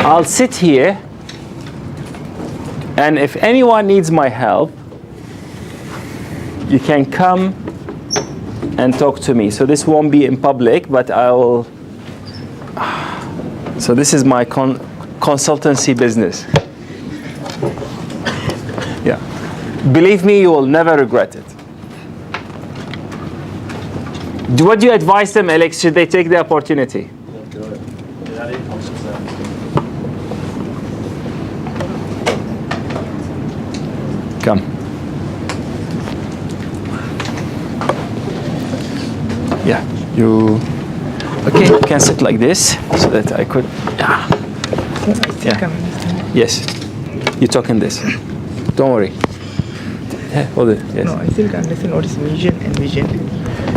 A: I'll sit here, and if anyone needs my help, you can come and talk to me. So this won't be in public, but I'll. So this is my consultancy business. Yeah. Believe me, you will never regret it. What do you advise them, Alex? Should they take the opportunity? Come. Yeah, you. Okay, you can sit like this so that I could. Yeah. Yes, you talk in this. Don't worry. Hold it. Yes.
F: No, I still can't understand what is mission and vision.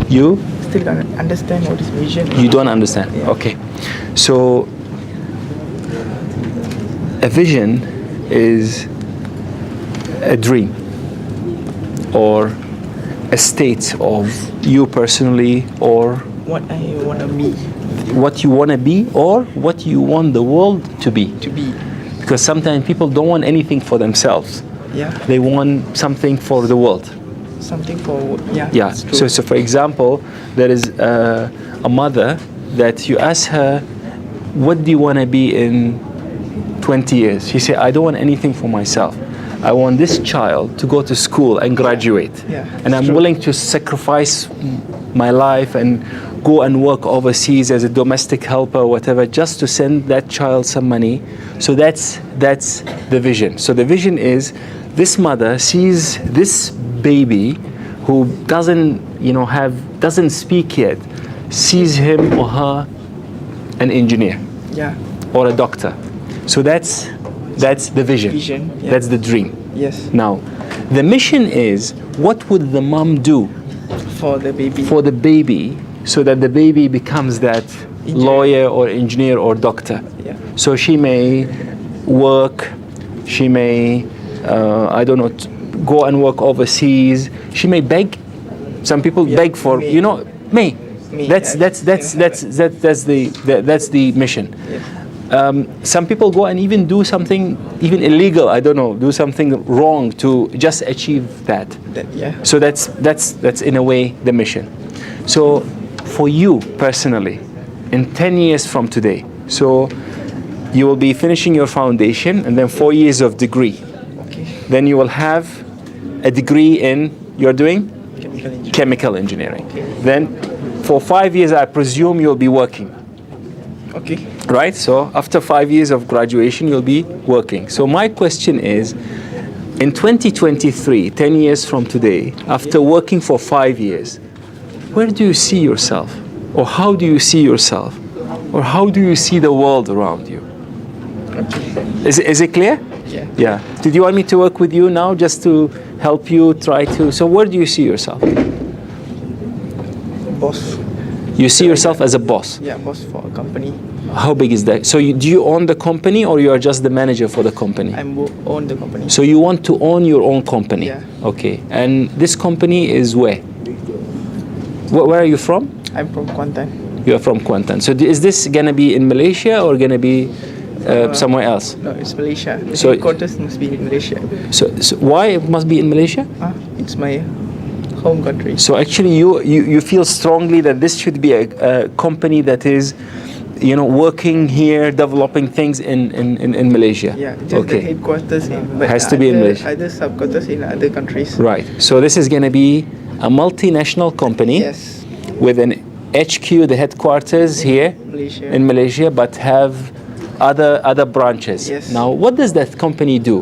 A: You?
F: Still can't understand what is vision.
A: You don't understand. Yeah. Okay. So a vision is a dream. or a state of you personally, or
F: What I wanna be.
A: what you want to be, or what you want the world to be?
F: To be.
A: Because sometimes people don't want anything for themselves.
F: Yeah.
A: They want something for the world.
F: Something for, yeah.
A: Yeah.
F: it's true.
A: So for example, there is a mother that you ask her, what do you want to be in 20 years? She said, I don't want anything for myself. I want this child to go to school and graduate.
F: Yeah,
A: And I'm willing to sacrifice my life and go and work overseas as a domestic helper or whatever, just to send that child some money. So that's the vision. So the vision is, this mother sees this baby who doesn't speak yet, sees him or her an engineer
F: Yeah.
A: or a doctor. So that's the vision.
F: Vision, yeah.
A: That's the dream.
F: Yes.
A: Now, the mission is, what would the mom do
F: For the baby.
A: for the baby so that the baby becomes that lawyer or engineer or doctor?
F: Yeah.
A: So she may work, she may, I don't know, go and work overseas. She may beg. Some people beg for,
F: may.
A: May.
F: May,
A: That's the mission. Some people go and even do something even illegal. I don't know, do something wrong to just achieve that.
F: Yeah.
A: So that's in a way the mission. So for you personally, in 10 years from today, so you will be finishing your foundation and then 4 years of degree.
F: Okay.
A: Then you will have a degree in, you're doing?
F: Chemical engineering.
A: Chemical engineering. Then for 5 years, I presume you'll be working.
F: Okay.
A: Right? So after 5 years of graduation, you'll be working. So my question is, in 2023, 10 years from today, after working for 5 years, where do you see yourself? Or how do you see yourself? Or how do you see the world around you? Is it clear?
F: Yeah.
A: Yeah. Did you want me to work with you now just to help you try to... So where do you see yourself?
F: Boss.
A: You see yourself as a boss?
F: Yeah, boss for a company.
A: How big is that? So do you own the company or you are just the manager for the company?
F: Own the company.
A: So you want to own your own company?
F: Yeah.
A: Okay. And this company is where? Where are you from?
F: I'm from Kuantan.
A: You are from Kuantan. So is this going to be in Malaysia or going to be somewhere else?
F: No, it's Malaysia. The
A: So-
F: headquarters must be in Malaysia.
A: So why it must be in Malaysia?
F: It's my home country.
A: So actually you feel strongly that this should be a company that is, working here, developing things in Malaysia.
F: Yeah, just the headquarters but
A: Has to be in Malaysia.
F: Other subquarters in other countries.
A: Right. So this is going to be a multinational company.
F: Yes.
A: With an HQ, the headquarters here
F: Malaysia.
A: in Malaysia, but have other branches.
F: Yes.
A: Now, what does that company do?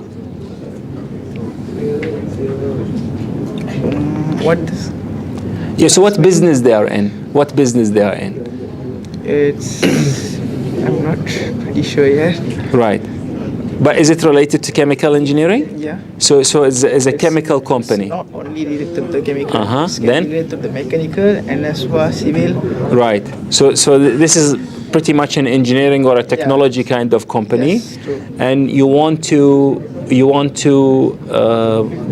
F: What?
A: Yeah. So what business they are in? What business they are in?
F: I'm not pretty sure yet.
A: Right. But is it related to chemical engineering?
F: Yeah.
A: So it's a chemical company.
F: Not only related to the chemical.
A: Uh-huh.
F: It's
A: Then?
F: related to the mechanical and as well civil.
A: Right. So this is pretty much an engineering or a technology kind of company,
F: Yes, true.
A: and you want to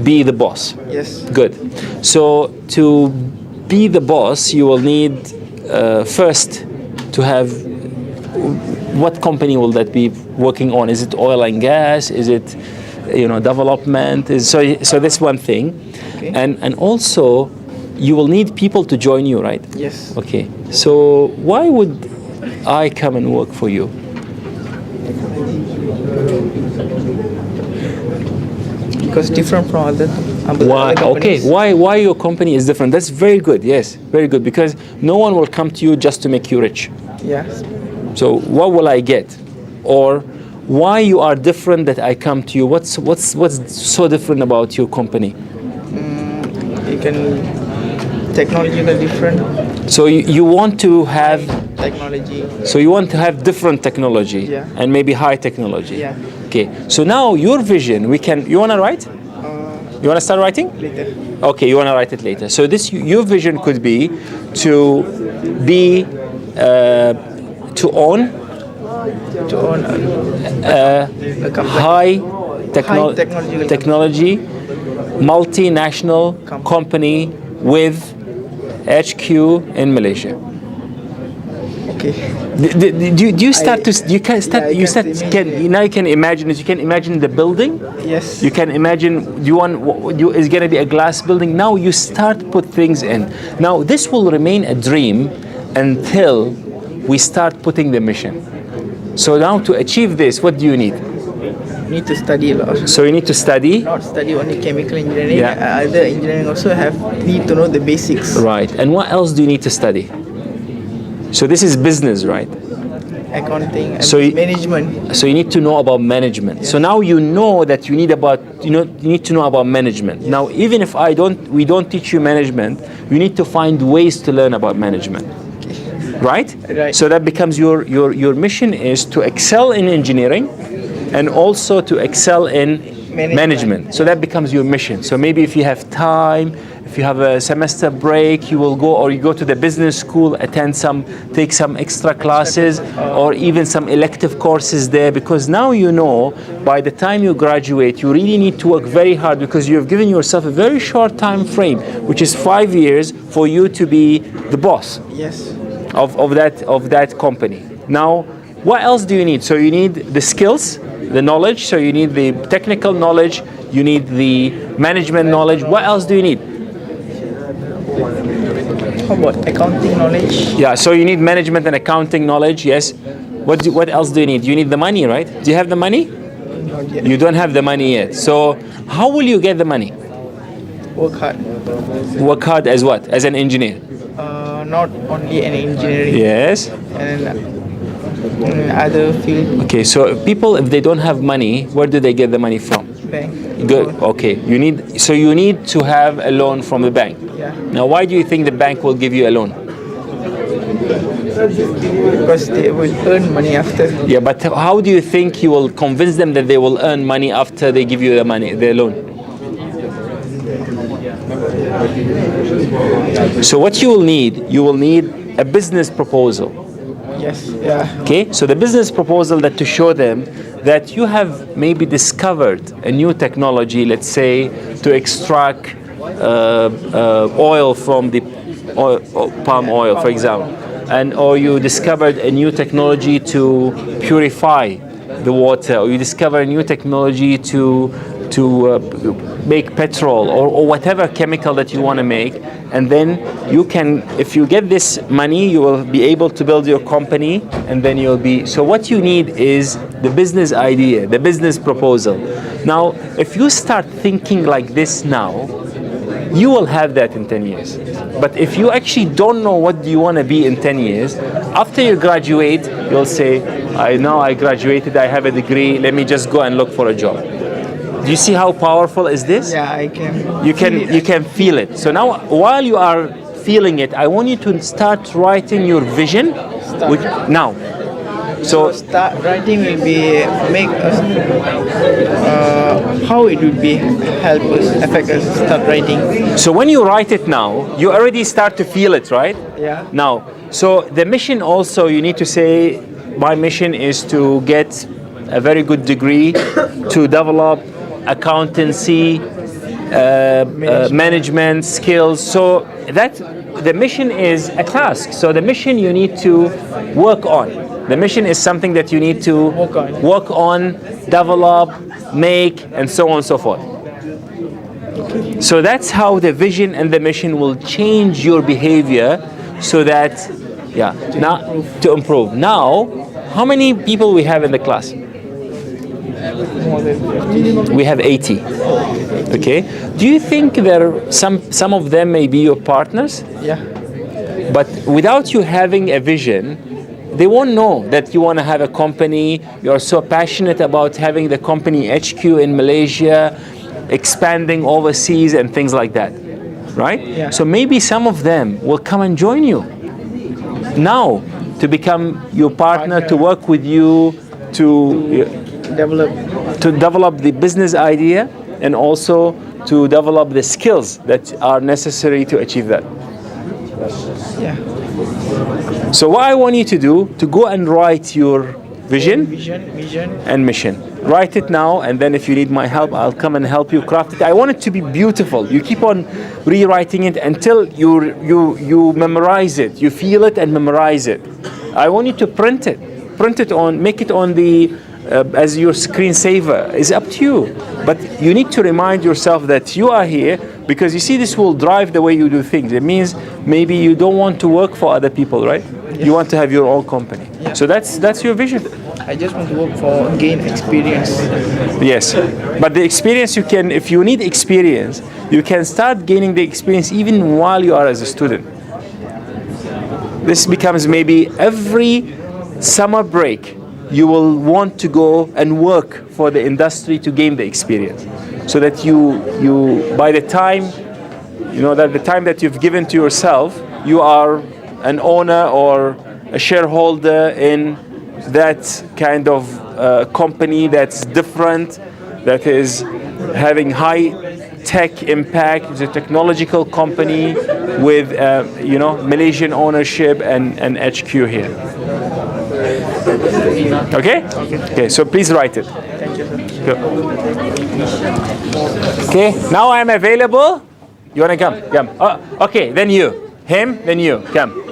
A: be the boss.
F: Yes.
A: Good. So to be the boss, you will need first to have. What company will that be working on? Is it oil and gas? Is it, development? So that's one thing,
F: Okay.
A: and also you will need people to join you, right?
F: Yes.
A: Okay. So why would I come and work for you?
F: Because different from other.
A: Why?
F: Other
A: Okay.
F: companies.
A: Why your company is different? That's very good. Yes, very good. Because no one will come to you just to make you rich.
F: Yes.
A: So what will I get? Or why you are different that I come to you? What's so different about your company?
F: You can technological different
A: So you want to have
F: technology.
A: so you want to have different technology
F: Yeah.
A: and maybe high technology.
F: Yeah.
A: Okay. So now your vision, you want to write? You want to start writing?
F: Later.
A: Okay, you want to write it later. So your vision could be to be to own
F: To own a company.
A: high
F: High technological
A: technology multinational company with HQ in Malaysia.
F: Okay.
A: Do you start to you can start
F: Yeah,
A: you
F: I
A: start
F: can
A: can now you can imagine it. You can imagine the building.
F: Yes.
A: You can imagine. Do you want you is going to be a glass building? Now you start put things in. Now this will remain a dream until we start putting the mission. So now to achieve this, what do you need?
F: Need to study a lot.
A: So you need to study.
F: Not study only chemical engineering.
A: Yeah.
F: Other engineering also need to know the basics.
A: Right. And what else do you need to study? So this is business, right?
F: Accounting and
A: So
F: management.
A: So you need to know about management. Yes. So now you know that you need to know about management. Yes. Now even if we don't teach you management, you need to find ways to learn about management. Okay. Right?
F: Right.
A: So that becomes your mission is to excel in engineering and also to excel in management. So that becomes your mission. So maybe if you have time, if you have a semester break, you will go, or you go to the business school, take some extra classes, or even some elective courses there, because now you know by the time you graduate, you really need to work very hard because you have given yourself a very short time frame, which is 5 years for you to be the boss.
F: Yes.
A: Of that company. Now, what else do you need? So you need the skills, the knowledge. So you need the technical knowledge. You need the management knowledge. What else do you need?
F: How about accounting knowledge?
A: Yeah. So you need management and accounting knowledge. Yes. What else do you need? You need the money, right? Do you have the money?
F: Not yet.
A: You don't have the money yet. So how will you get the money?
F: Work hard.
A: Work hard as what? As an engineer?
F: Not only an engineering.
A: Yes.
F: And other field.
A: Okay. So people, if they don't have money, where do they get the money from?
F: Bank.
A: Good. Okay. You need to have a loan from the bank.
F: Yeah.
A: Now, why do you think the bank will give you a loan?
F: Because they will earn money after.
A: Yeah, but how do you think you will convince them that they will earn money after they give you the loan? So what you will need a business proposal.
F: Yes. Yeah.
A: Okay. So the business proposal that to show them that you have maybe discovered a new technology, let's say, to extract oil from the palm oil, for example, or you discovered a new technology to purify the water, or you discover a new technology to make petrol or whatever chemical that you want to make, and then you can, if you get this money, you will be able to build your company, and then you'll be. So what you need is the business idea, the business proposal. Now, if you start thinking like this now, you will have that in 10 years. But if you actually don't know what do you want to be in 10 years, after you graduate, you'll say, I graduated, I have a degree, let me just go and look for a job. Do you see how powerful is this?
F: Yeah, I can.
A: You can feel it. So now, while you are feeling it, I want you to start writing your vision. Now. So
F: start writing will be make us how it would be help us affect us start writing.
A: So when you write it now, you already start to feel it, right?
F: Yeah.
A: Now, so the mission also, you need to say, my mission is to get a very good degree to develop accountancy, management skills. So that the mission is a task. So the mission you need to work on. The mission is something that you need to work on, develop, make, and so on and so forth. So that's how the vision and the mission will change your behavior so that, to improve. Now, how many people we have in the class? We have 80. Okay. Do you think some of them may be your partners?
F: Yeah.
A: But without you having a vision, they won't know that you want to have a company. You're so passionate about having the company HQ in Malaysia, expanding overseas and things like that, right?
F: Yeah.
A: So maybe some of them will come and join you now to become your partner, to work with you, to develop the business idea, and also to develop the skills that are necessary to achieve that.
F: Yeah.
A: So what I want you to do, to go and write your vision
F: Vision
A: and mission. write it now, and then if you need my help, I'll come and help you craft it. I want it to be beautiful. You keep on rewriting it until you memorize it. You feel it and memorize it. I want you to print it. Print it on, make it on the as your screensaver. It's up to you. But you need to remind yourself that you are here because you see this will drive the way you do things. It means maybe you don't want to work for other people, right? Yes. You want to have your own company. Yeah. So that's your vision.
F: I just want to work for gain experience.
A: Yes, but the experience you can, if you need experience, you can start gaining the experience even while you are as a student. This becomes maybe every summer break, you will want to go and work for the industry to gain the experience, so that you by the time, that the time that you've given to yourself, you are an owner or a shareholder in that kind of company that's different, that is having high tech impact. It's a technological company with Malaysian ownership and HQ here. Okay? Okay, so please write it.
F: Thank you, sir.
A: Good. Okay, now I'm available. You wanna come? Come. Okay, then you. Him, then you. Come.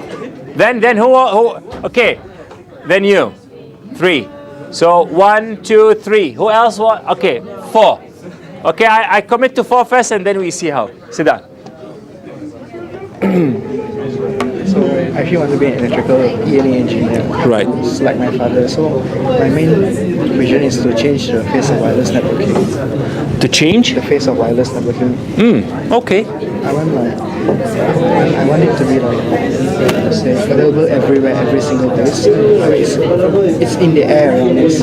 A: Then who? Okay, then you. 3. So 1, 2, 3. Who else want? Okay, 4. Okay, I commit to 4 first, and then we see how. Sit down.
B: So I actually want to be an electrical E&E engineer.
A: Right.
B: Just like my father. So my main vision is to change the face of wireless networking.
A: To change?
B: The face of wireless networking.
A: Okay.
B: I want it to be available everywhere, every single place. It's in the air around us.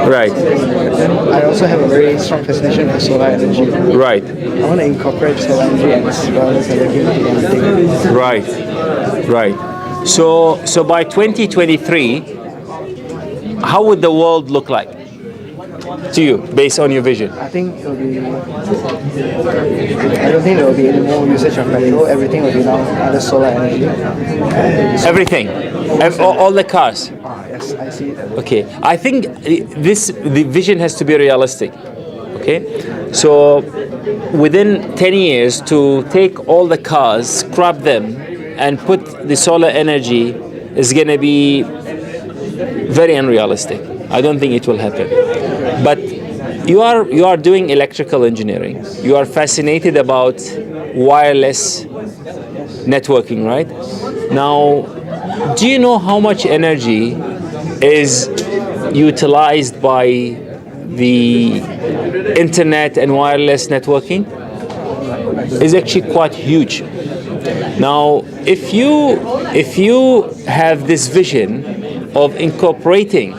A: Right.
B: Then I also have a very strong fascination for solar energy.
A: Right.
B: I want to incorporate solar energy and wireless networking into everything.
A: Right. Right. So by 2023, how would the world look like to you, based on your vision?
B: I think it will be. I don't think there will be any more usage of petrol. Everything will be now either solar energy.
A: Everything, all the cars.
B: Yes, I see it.
A: Okay, I think the vision has to be realistic. Okay, so within 10 years to take all the cars, scrap them, and put the solar energy is going to be very unrealistic. I don't think it will happen. But you are doing electrical engineering. You are fascinated about wireless networking, right? Now, do you know how much energy is utilized by the internet and wireless networking? It's actually quite huge. Now, if you have this vision of incorporating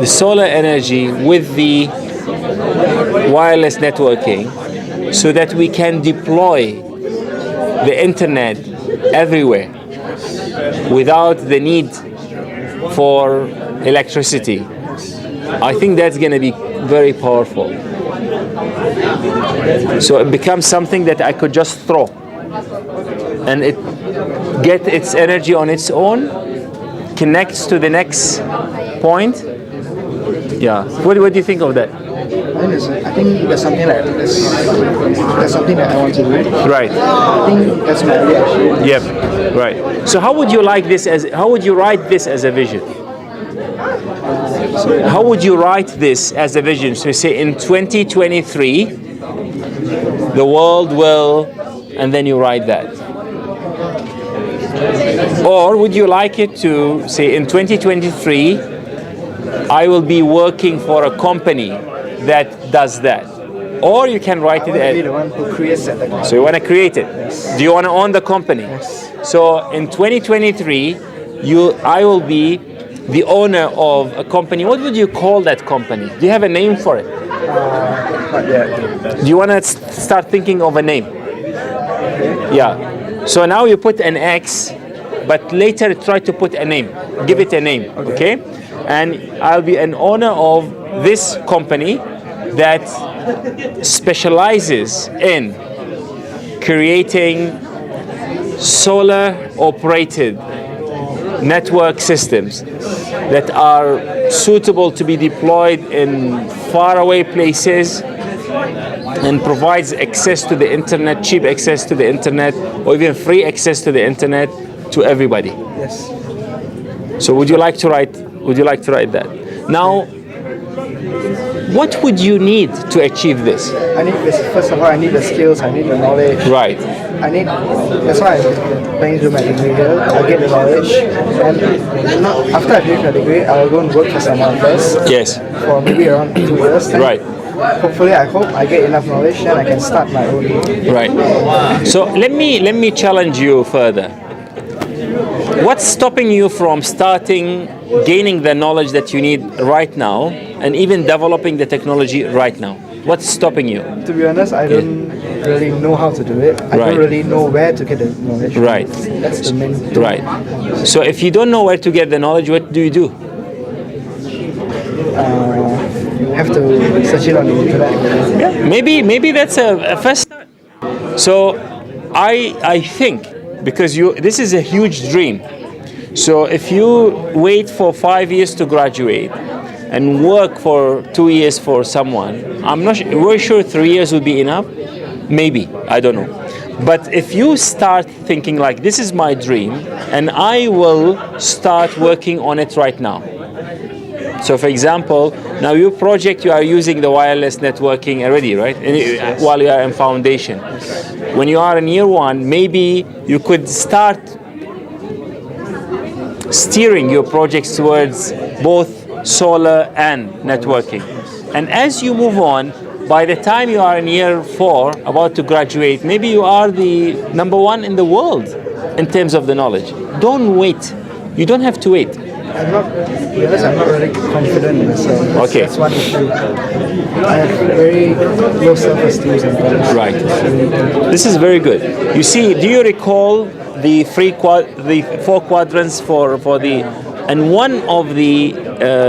A: the solar energy with the wireless networking, so that we can deploy the internet everywhere without the need for electricity, I think that's going to be very powerful. So it becomes something that I could just throw, and it get its energy on its own, connects to the next point. Yeah. What do you think of that?
B: I think that's something that I want to do.
A: Right.
B: I think that's my reaction.
A: Yep. Right. So how would you like this how would you write this as a vision? How would you write this as a vision? So say in 2023, the world will, and then you write that. Or would you like it to say in 2023, I will be working for a company that does that? Or you can write it as...
B: be the one who creates it.
A: So you want to create it?
B: Yes.
A: Do you want to own the company?
B: Yes.
A: So in 2023, I will be the owner of a company. What would you call that company? Do you have a name for it?
B: Not yet.
A: Do you want to start thinking of a name? Yeah. So now you put an X, but later try to put a name. Give it a name, okay? And I'll be an owner of this company that specializes in creating solar operated network systems that are suitable to be deployed in faraway places, and provides access to the internet, cheap access to the internet, or even free access to the internet to everybody.
B: Yes.
A: So would you like to write that? Now, what would you need to achieve this?
B: I need this. First of all, I need the skills. I need the knowledge.
A: Right.
B: That's why I'm planning to do my degree here. I'll get the knowledge, and after I finish my degree, I'll go and work for someone first.
A: Yes.
B: For maybe around 2 years. Then
A: Right.
B: Hopefully, I hope I get enough knowledge, then I can start my own.
A: Right. So let me challenge you further. What's stopping you from gaining the knowledge that you need right now, and even developing the technology right now? What's stopping you?
B: To be honest, I don't really know how to do it. I
A: Right.
B: don't really know where to get the knowledge.
A: Right.
B: That's the main thing.
A: Right. So if you don't know where to get the knowledge, what do you do?
B: Have to search it on the internet.
A: Yeah. Maybe that's a first start. So I think, because this is a huge dream. So if you wait for 5 years to graduate and work for 2 years for someone, I'm not very sure 3 years would be enough. Maybe, I don't know. But if you start thinking like, this is my dream, and I will start working on it right now. So for example, now your project, you are using the wireless networking already, right?
B: Yes.
A: While you are in foundation. When you are in year one, maybe you could start steering your projects towards both solar and networking. And as you move on, by the time you are in year 4, about to graduate, maybe you are the number 1 in the world in terms of the knowledge. Don't wait. You don't have to wait.
B: I'm not really confident in myself.
A: Okay.
B: That's one issue. I have very low self-esteem sometimes.
A: Right. This is very good. You see, do you recall the 4 quadrants for the, and one of the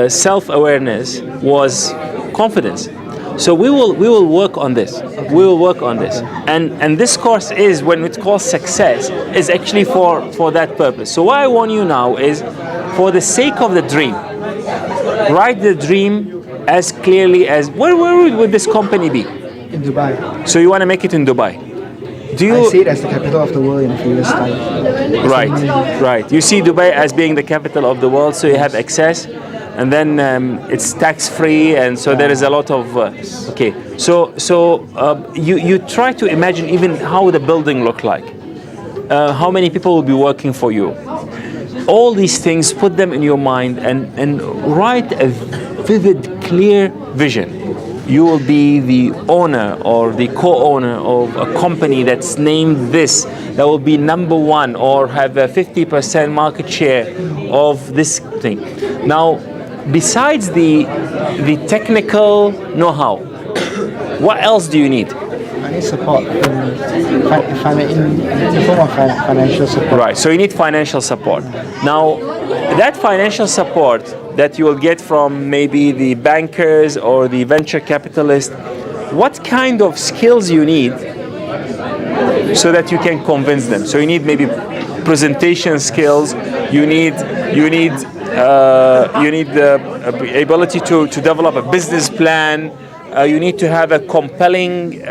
A: self-awareness was confidence. So we will work on this. We will work on this. And this course is, when it's called success, is actually for that purpose. So what I want you now is, for the sake of the dream, write the dream as clearly as, where would this company be?
B: In Dubai.
A: So you want to make it in Dubai.
B: I see it as the capital of the world in a few years' time.
A: Right. You see Dubai as being the capital of the world, so you have access, and then it's tax-free, and so there is a lot of okay. So you try to imagine even how the building look like, how many people will be working for you. All these things, put them in your mind and write a vivid, clear vision. You will be the owner or the co-owner of a company that's named this, that will be number 1 or have a 50% market share of this thing. Now, besides the technical know-how, what else do you need?
B: I need support in the form of financial support.
A: Right, so you need financial support. Now, that financial support that you will get from maybe the bankers or the venture capitalists, what kind of skills you need so that you can convince them? So you need maybe presentation skills, you need the ability to develop a business plan, you need to have a compelling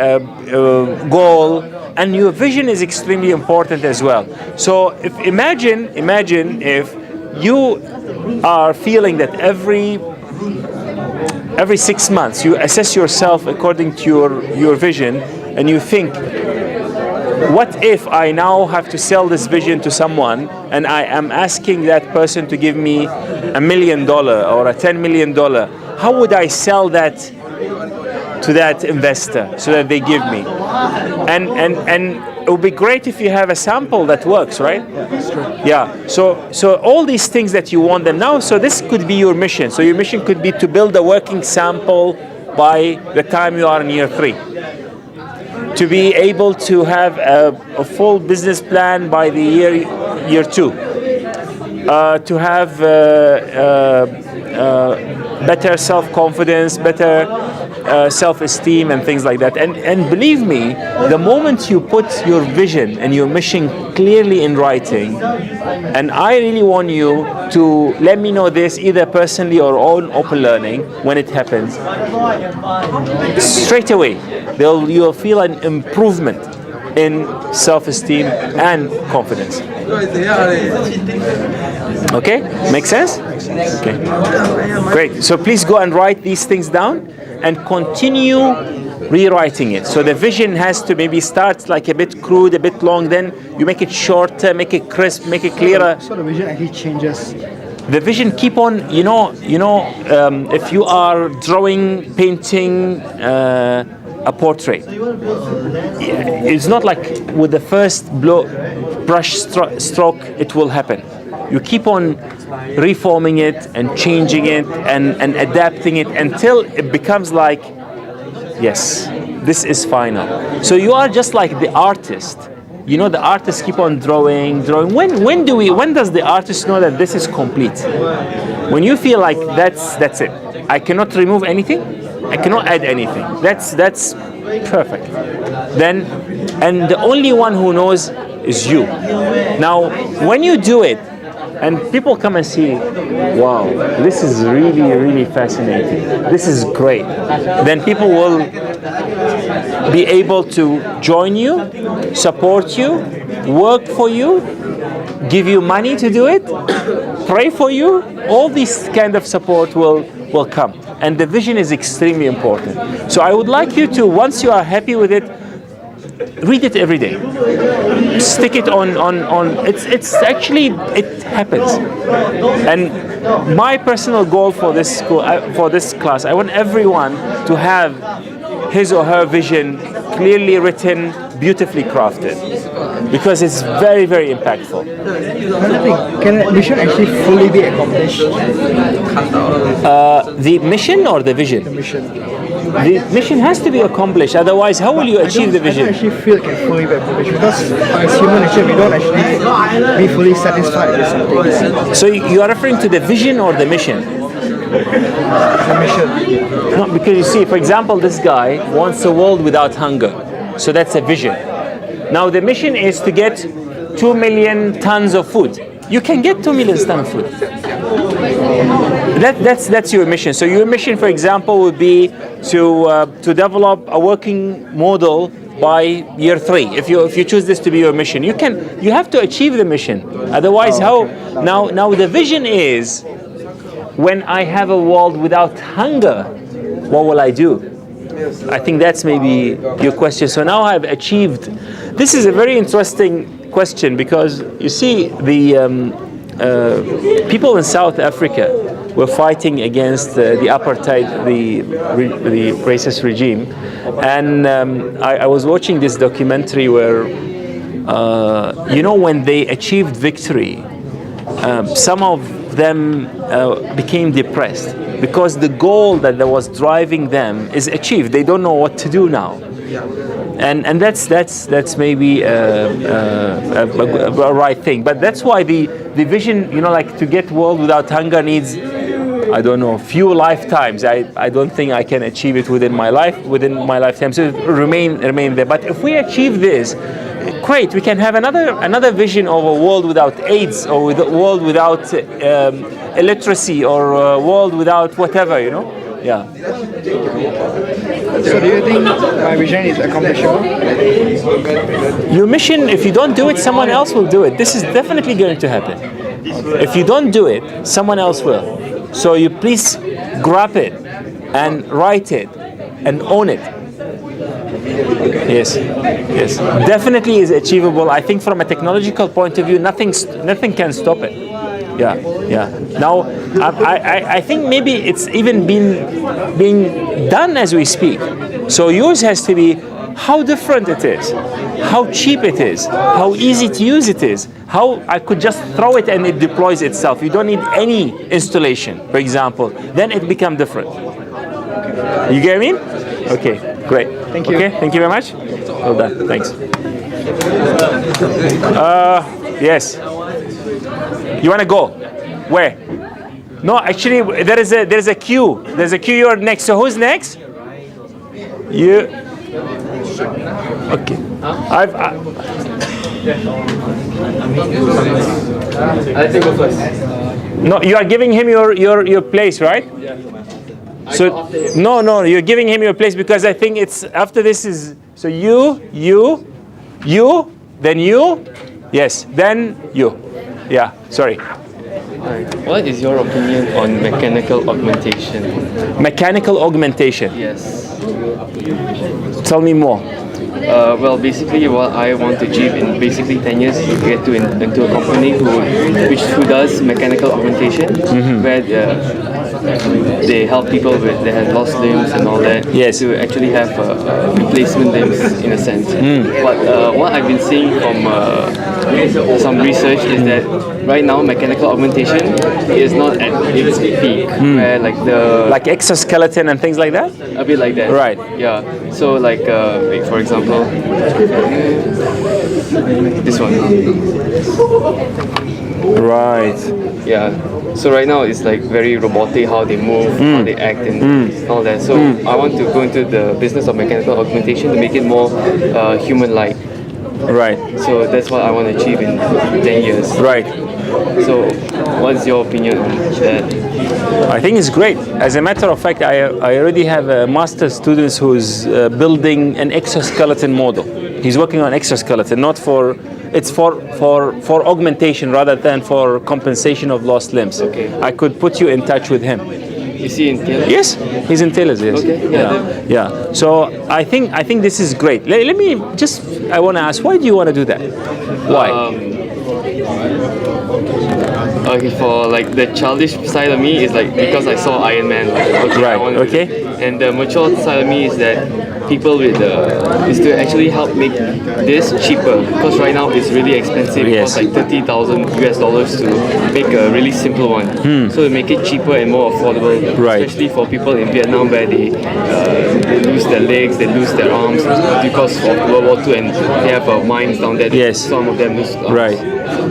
A: goal, and your vision is extremely important as well. So imagine if you are feeling that every 6 months you assess yourself according to your vision, and you think, what if I now have to sell this vision to someone, and I am asking that person to give me $1 million or a $10 million? How would I sell that to that investor so that they give me? And it would be great if you have a sample that works, right?
B: Yeah, that's true.
A: Yeah. So all these things that you want them now. So this could be your mission. So your mission could be to build a working sample by the time you are in year 3. To be able to have a full business plan by the year 2. To have better self-confidence, better self-esteem and things like that. And believe me, the moment you put your vision and your mission clearly in writing, and I really want you to let me know this either personally or on Open Learning when it happens, straight away you'll feel an improvement in self-esteem and confidence. Okay, make sense? Okay, great. So please go and write these things down and continue rewriting it. So the vision has to maybe start like a bit crude, a bit long, then you make it shorter, make it crisp, make it clearer.
B: So the vision actually changes.
A: The vision keep on, if you are drawing, painting a portrait, it's not like with the first brush stroke it will happen. You keep on reforming it and changing it and adapting it until it becomes like, yes, this is final. So you are just like the artist. You know, the artists keep on drawing. When does the artist know that this is complete? When you feel like that's it. I cannot remove anything. I cannot add anything. That's perfect. Then, and the only one who knows is you. Now, when you do it, and people come and see, wow, this is really, really fascinating. This is great. Then people will be able to join you, support you, work for you, give you money to do it, pray for you. All this kind of support will come. And the vision is extremely important. So I would like you to, once you are happy with it, read it every day. Stick it on. It's actually, it happens. And my personal goal for this school, for this class, I want everyone to have his or her vision clearly written, beautifully crafted, because it's very, very impactful.
B: Another thing, can a mission actually fully be accomplished?
A: The mission or the vision?
B: The mission.
A: The mission has to be accomplished, otherwise how will you achieve the vision?
B: I don't actually feel it can fully be accomplished, because as human nature we don't actually be fully satisfied with something.
A: So you are referring to the vision or the mission?
B: The mission.
A: No, because you see, for example, this guy wants a world without hunger. So that's a vision. Now the mission is to get 2 million tons of food. You can get 2 million tons of food. That's your mission. So your mission, for example, would be to develop a working model by year 3. If you choose this to be your mission, you have to achieve the mission. Otherwise, how? Now the vision is, when I have a world without hunger, what will I do? I think that's maybe your question. So now I've achieved. This is a very interesting question, because you see the people in South Africa were fighting against the apartheid, the racist regime, and I was watching this documentary where when they achieved victory, some of them became depressed because the goal that was driving them is achieved. They don't know what to do now. And that's maybe a right thing. But that's why the vision, like to get world without hunger needs, I don't know, few lifetimes. I don't think I can achieve it within my lifetime. So remain there. But if we achieve this, great. We can have another vision of a world without AIDS, or a world without illiteracy, or a world without whatever. Yeah.
B: So do you think my vision is accomplishable?
A: Your mission, if you don't do it, someone else will do it. This is definitely going to happen. If you don't do it, someone else will. So you please grab it and write it and own it. Yes, definitely is achievable. I think from a technological point of view, nothing can stop it. Yeah. Now, I think maybe it's even being done as we speak. So yours has to be how different it is, how cheap it is, how easy to use it is, how I could just throw it and it deploys itself. You don't need any installation, for example. Then it becomes different. You get what I mean? Okay, great.
B: Thank you.
A: Okay, thank you very much. Well done. Thanks. Yes. You want to go? Where? No, actually, there is a queue. There's a queue. You're next. So who's next? You. Okay.
J: I think go first.
A: No, you are giving him your place, right?
J: Yeah.
A: So no, you're giving him your place because I think it's after this is so you, then you, yes, then you. Yeah, sorry.
J: What is your opinion on mechanical augmentation?
A: Mechanical augmentation.
J: Yes.
A: Tell me more.
J: Well, basically, what I want to achieve in basically 10 years is to get into a company who does mechanical augmentation, where they help people with they have lost limbs and all that.
A: Yes.
J: To actually have replacement limbs in a sense. But what I've been seeing from some research is that right now mechanical augmentation is not at its peak, where like
A: exoskeleton and things like that.
J: A bit like that.
A: Right.
J: Yeah. So like for example, this one.
A: Right.
J: Yeah. So right now it's like very robotic how they move, how they act and all that. So I want to go into the business of mechanical augmentation to make it more human-like.
A: Right.
J: So that's what I want to achieve in 10 years.
A: Right.
J: So what's your opinion on that?
A: I think it's great. As a matter of fact, I already have a master's student who's building an exoskeleton model. He's working on exoskeleton, not for, it's for augmentation rather than for compensation of lost limbs.
J: Okay.
A: I could put you in touch with him.
J: Is he in Taylor?
A: Yes, he's in Taylor's, yes.
J: Okay,
A: Yeah. So I think this is great. Let me just, I want to ask, why do you want to do that? Why?
J: Okay, for like the childish side of me is like because I saw Iron Man. Like, okay,
A: Right.
J: I want to do that. And the mature side of me is that people with is to actually help make this cheaper because right now it's really expensive. It costs like $30,000 to make a really simple one. So to make it cheaper and more affordable,
A: Right.
J: especially for people in Vietnam where they lose their legs, they lose their arms because of World War II, and they have mines down there.
A: Yes.
J: Some of them lose arms.
A: Right.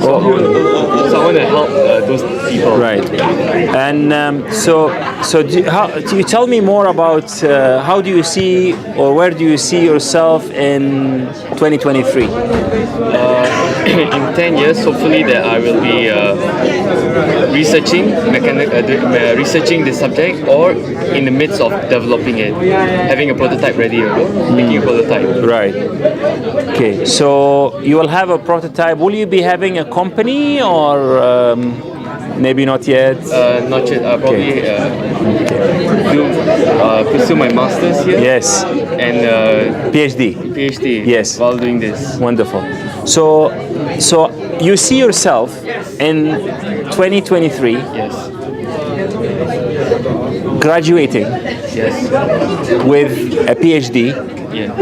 J: So I want to help those people.
A: Right. And so do you tell me more about how do you see or where do you see yourself in 2023?
J: In 10 years, hopefully that I will be researching the subject or in the midst of developing it, having a prototype ready, making a prototype.
A: Right. Okay. So you will have a prototype. Will you be having a company or maybe not yet?
J: Not yet. I'll probably pursue my master's here.
A: Yes.
J: And
A: PhD. Yes.
J: While doing this.
A: Wonderful. So you see yourself in 2023
J: Yes.
A: graduating
J: Yes.
A: with a PhD,
J: Yeah.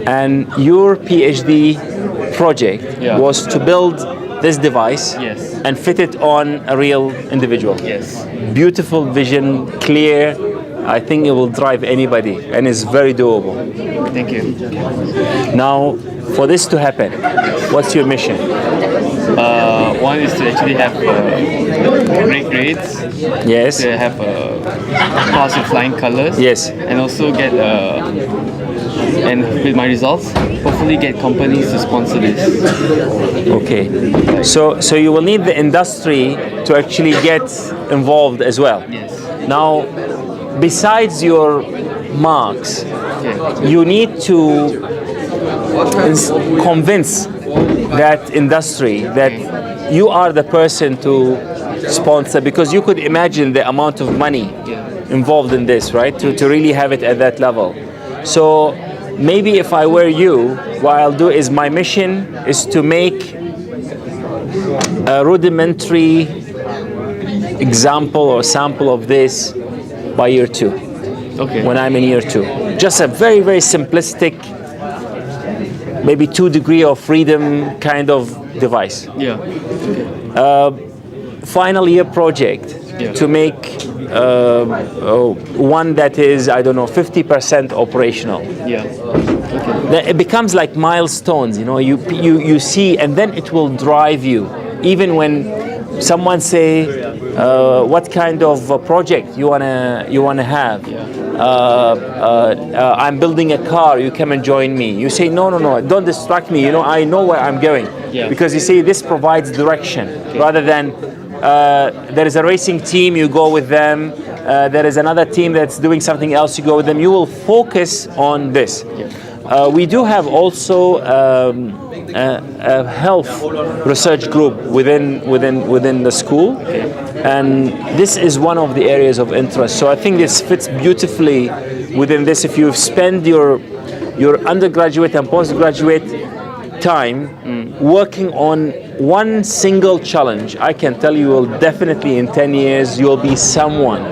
A: and your PhD project was to build this device
J: Yes.
A: and fit it on a real individual.
J: Yes.
A: Beautiful vision, clear. I think it will drive anybody and is very doable.
J: Thank you.
A: Now, for this to happen, what's your mission?
J: One is to actually have great grades.
A: Yes.
J: To have pass with flying colors.
A: Yes.
J: And also get and with my results, hopefully get companies to sponsor this.
A: Okay. So you will need the industry to actually get involved as well.
J: Yes.
A: Now, besides your marks, you need to convince that industry that you are the person to sponsor, because you could imagine the amount of money involved in this, right? To really have it at that level. So maybe if I were you, what I'll do is my mission is to make a rudimentary example or sample of this by year 2.
J: Okay.
A: When I'm in year 2. Just a very, very simplistic, maybe 2 degree of freedom kind of device.
J: Yeah.
A: Final year project to make one that is, I don't know, 50% operational.
J: Yeah.
A: It becomes like milestones, you see, and then it will drive you. Even when someone say, what kind of project you wanna have. I'm building a car, you come and join me. You say no, don't distract me. I know where I'm going. Because you see, this provides direction rather than there is a racing team, you go with them. There is another team that's doing something else, you go with them. You will focus on this. We do have also a health research group within the school, and this is one of the areas of interest. So I think this fits beautifully within this. If you've spent your undergraduate and postgraduate time working on one single challenge, I can tell you will definitely in 10 years you'll be someone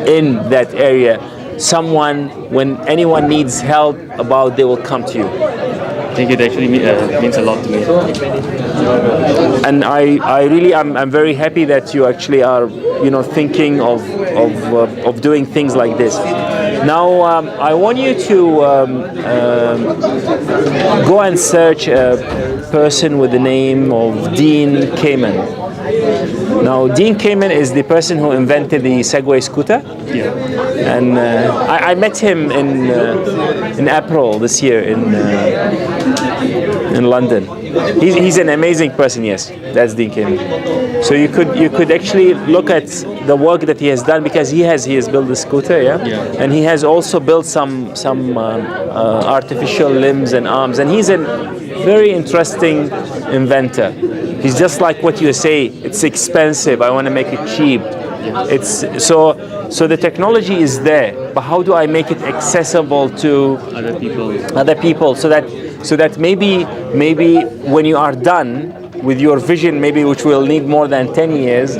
A: in that area. Someone, when anyone needs help about, they will come to you.
J: I think it actually means a lot to me.
A: And I'm very happy that you actually are, thinking of doing things like this. Now, I want you to go and search a person with the name of Dean Caiman. Now, Dean Caiman is the person who invented the Segway scooter. And I met him in April this year in London. He's an amazing person. Yes, that's Dean Caiman. So you could actually look at the work that he has done, because he has built the scooter, and he has also built some artificial limbs and arms, and he's a very interesting inventor. He's just like what you say. It's expensive. I want to make it cheap. It's so the technology is there, but how do I make it accessible to other people so that maybe when you are done with your vision, maybe which will need more than 10 years,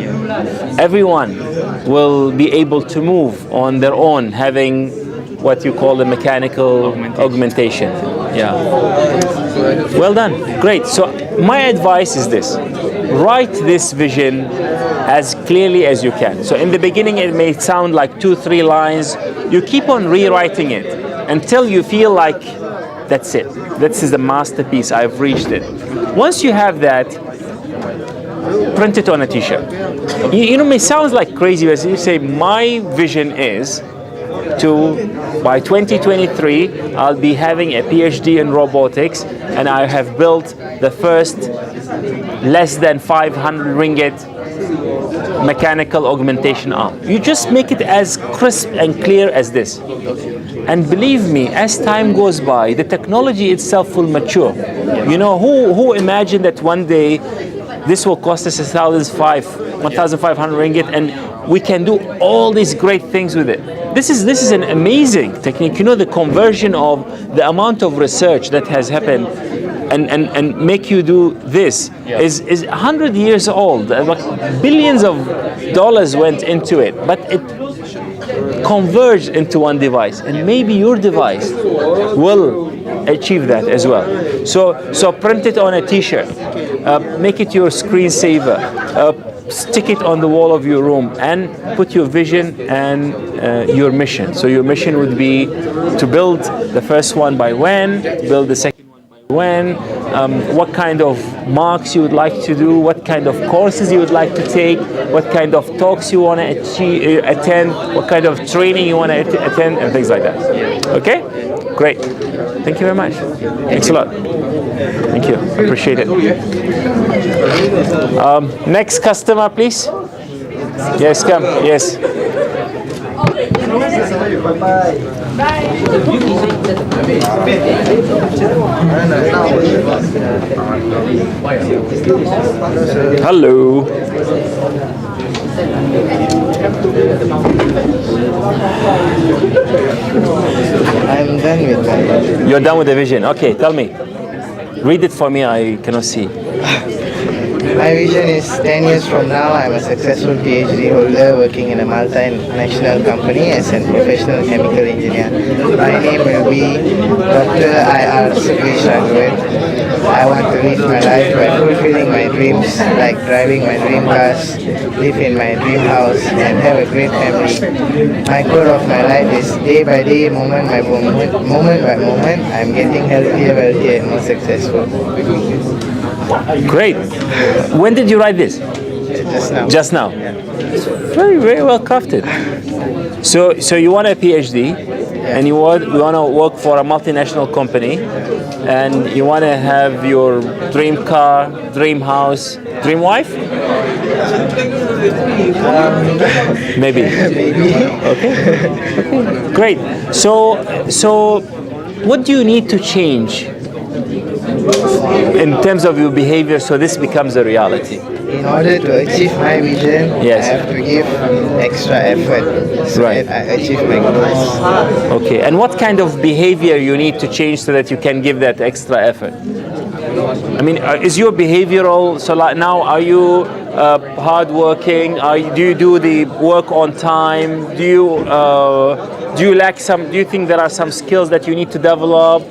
A: everyone will be able to move on their own, having what you call the mechanical augmentation. Well done. Great. So my advice is this: write this vision as clearly as you can. So in the beginning it may sound like 2-3 lines. You keep on rewriting it until you feel like that's it. This is a masterpiece. I've reached it. Once you have that, print it on a t-shirt. It may sound like crazy, but you say my vision is by 2023 I'll be having a PhD in robotics, and I have built the first less than 500 ringgit mechanical augmentation arm. You just make it as crisp and clear as this. And believe me, as time goes by, the technology itself will mature. Who imagined that one day this will cost us 1,500 ringgit, and we can do all these great things with it. This is an amazing technique. The conversion of the amount of research that has happened and make you do this is 100 years old. Billions of dollars went into it, but it converged into one device, and maybe your device will achieve that as well. So print it on a t-shirt, make it your screensaver, stick it on the wall of your room, and put your vision and your mission. So your mission would be to build the first one by when, build the second one by when, what kind of marks you would like to do, what kind of courses you would like to take, what kind of talks you want to attend, what kind of training you want to attend, and things like that. Okay? Great. Thank you very much. Thanks a lot. Thank you. Appreciate it. Next customer, please. Yes, come. Yes. Hello.
F: I'm done with my vision.
A: You're done with the vision. Okay, tell me. Read it for me. I cannot see.
F: My vision is 10 years from now, I'm a successful PhD holder working in a multinational company as a professional chemical engineer. My name will be Dr. I.R. Sugeshagwet. I want to live my life by fulfilling my dreams, like driving my dream cars, live in my dream house, and have a great family. My goal of my life is day by day, moment by moment, I'm getting healthier, wealthier, and more successful.
A: Great. When did you write this?
F: Just now.
A: Just now. Very, very well crafted. So you want a PhD, and you want to work for a multinational company, and you want to have your dream car, dream house, dream wife? Maybe. Okay. Great. So what do you need to change in terms of your behavior so this becomes a reality?
F: In order to achieve my vision,
A: Yes.
F: I have to give extra effort so
A: Right.
F: that I achieve my goals.
A: Okay. And what kind of behavior you need to change so that you can give that extra effort? I mean, is your behavioral, so like now, are you hardworking? Do you do the work on time? Do you lack some, do you think there are some skills that you need to develop?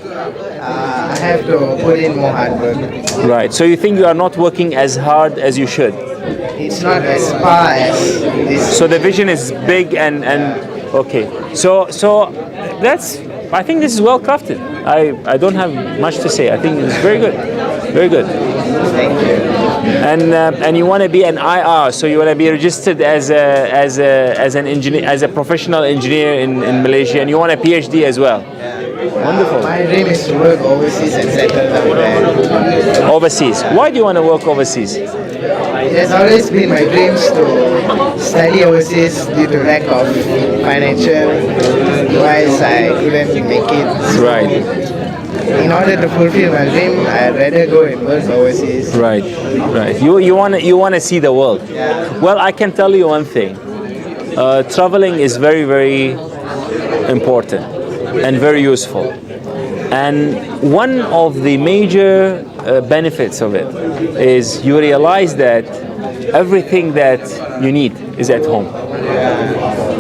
F: I have to put in more hard work.
A: Right. So you think you are not working as hard as you should?
F: It's not as far as this.
A: So the vision is big and okay. So that's, I think this is well crafted. I don't have much to say. I think it's very good. Very good.
F: Thank you.
A: And you want to be an IR, so you want to be registered as an engineer, as a professional engineer in Malaysia, and you want a PhD as well. Wonderful.
F: My dream is to work overseas and settle down there.
A: Overseas. Why do you want to work overseas?
F: It has always been my dreams to study overseas due to lack of financial wise I couldn't make it. So
A: Right.
F: in order to fulfill my dream, I'd rather go and work overseas.
A: Right. Right. You want to see the world.
F: Yeah.
A: Well, I can tell you one thing. Traveling is very, very important and very useful. And one of the major benefits of it is you realize that everything that you need is at home.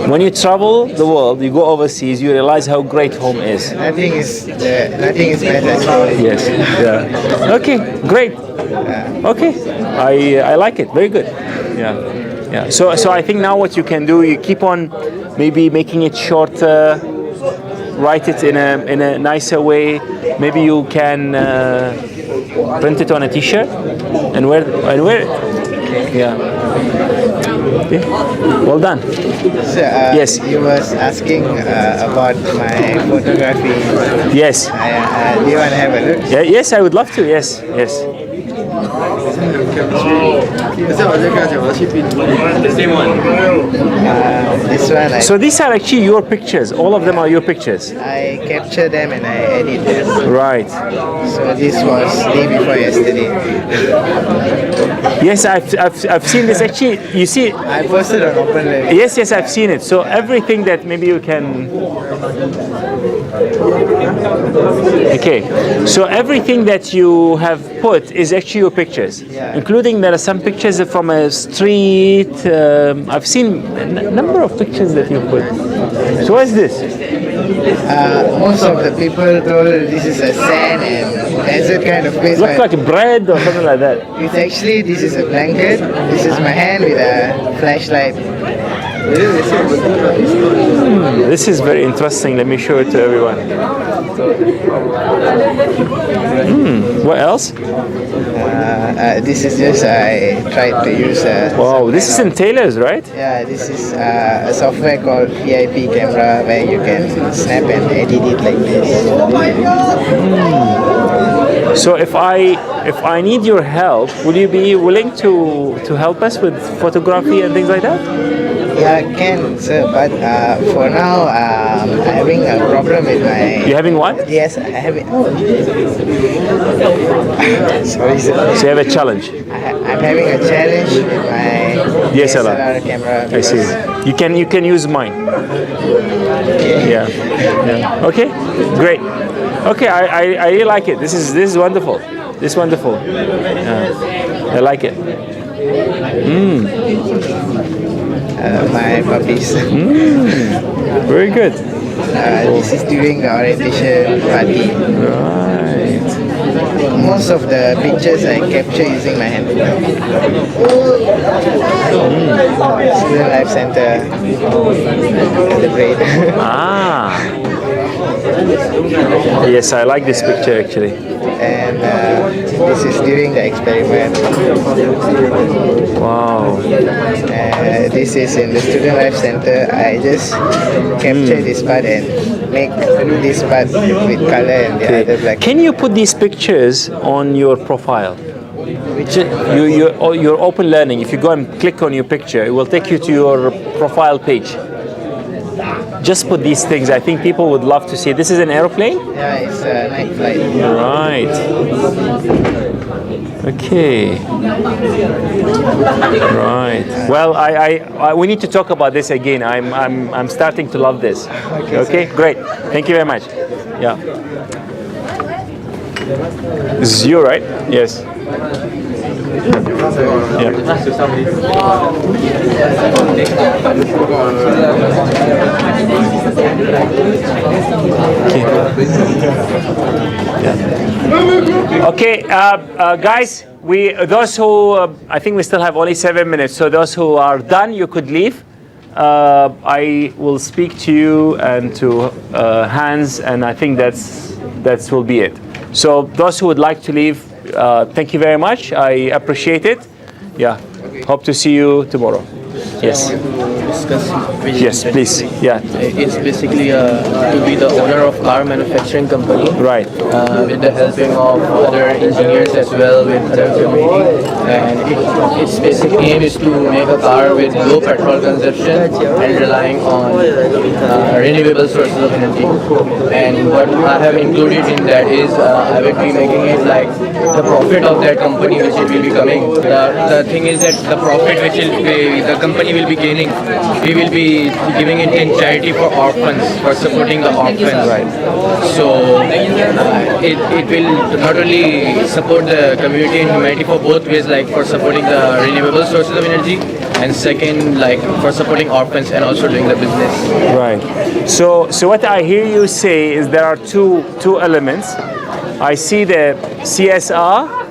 A: When you travel the world, you go overseas, you realize how great home is.
F: Nothing is better.
A: Yes. Yeah. Okay. Great. Okay. I like it. Very good. Yeah. Yeah. So I think now what you can do, you keep on maybe making it shorter, write it in a nicer way. Maybe you can print it on a T-shirt and wear it. Yeah. Okay. Well done.
F: So,
A: yes.
F: You was asking about my photography.
A: Yes.
F: Do you want to have a look?
A: Yeah, yes, I would love to. Yes. Yes.
G: The same one.
F: This one
A: So these are actually your pictures. All of them are your pictures.
F: I capture them and I edit them.
A: Right.
F: So this was day before yesterday.
A: Yes, I've seen this. Actually, you see.
F: I posted on Open Learning.
A: Yes, I've seen it. So everything that maybe you can. Okay. So everything that you have put is actually your pictures, including there are some pictures from a street. I've seen a number of pictures that you put. So what is this?
F: Most of the people told this is a sand and desert kind of place.
A: Looks like bread or something like that.
F: It's actually, this is a blanket. This is my hand with a flashlight.
A: This is very interesting. Let me show it to everyone. What else?
F: This is just, I tried to use
A: wow, this is in Taylor's, right?
F: Yeah, this is a software called VIP camera where you can snap and edit it like this.
A: So if I need your help, will you be willing to help us with photography and things like that?
F: Yeah, I can, sir, but for now, I'm having a problem with my...
A: You're having what?
F: Yes, I have it. Sorry, sir.
A: So you have a challenge?
F: I'm having a challenge with my DSLR camera.
A: I see. You can use mine.
F: Okay.
A: Yeah. Okay, great. Okay, I really like it. This is wonderful. This is wonderful. I like it.
F: My puppies.
A: Very good.
F: This is during the orientation party.
A: Right.
F: Most of the pictures I capture using my handphone. Student Life Center. Celebrate.
A: Yes, I like this picture actually.
F: And this is during the experiment.
A: Wow.
F: This is in the Student Life Center. I just capture this part and make this part with color and the other black.
A: Can you put these pictures on your profile? Your open learning, if you go and click on your picture, it will take you to your profile page. Just put these things. I think people would love to see. This is an aeroplane?
F: Yeah, it's a night flight.
A: Right. Okay. Right. Well, we need to talk about this again. I'm starting to love this. Okay, great. Thank you very much. Yeah. This is you, right? Yes. Yeah. Okay, guys, those who I think we still have only 7 minutes. So those who are done, you could leave. I will speak to you and to Hans, and I think that will be it. So those who would like to leave, thank you very much. I appreciate it. Yeah. Hope to see you tomorrow. Yes. Yes, please. Yeah.
C: It's basically to be the owner of car manufacturing company.
A: Right.
C: With the helping of other engineers as well with other community. And its basic aim is to make a car with low petrol consumption and relying on renewable sources of energy. And what I have included in that is I will be making it like the profit of that company which it will be coming. The thing is that the profit which the company will be gaining, we will be giving it in charity for orphans, for supporting the orphans.
A: Right.
C: So it will not only support the community and humanity for both ways, like for supporting the renewable sources of energy, and second, like for supporting orphans and also doing the business.
A: Right. So what I hear you say is there are two elements. I see the CSR,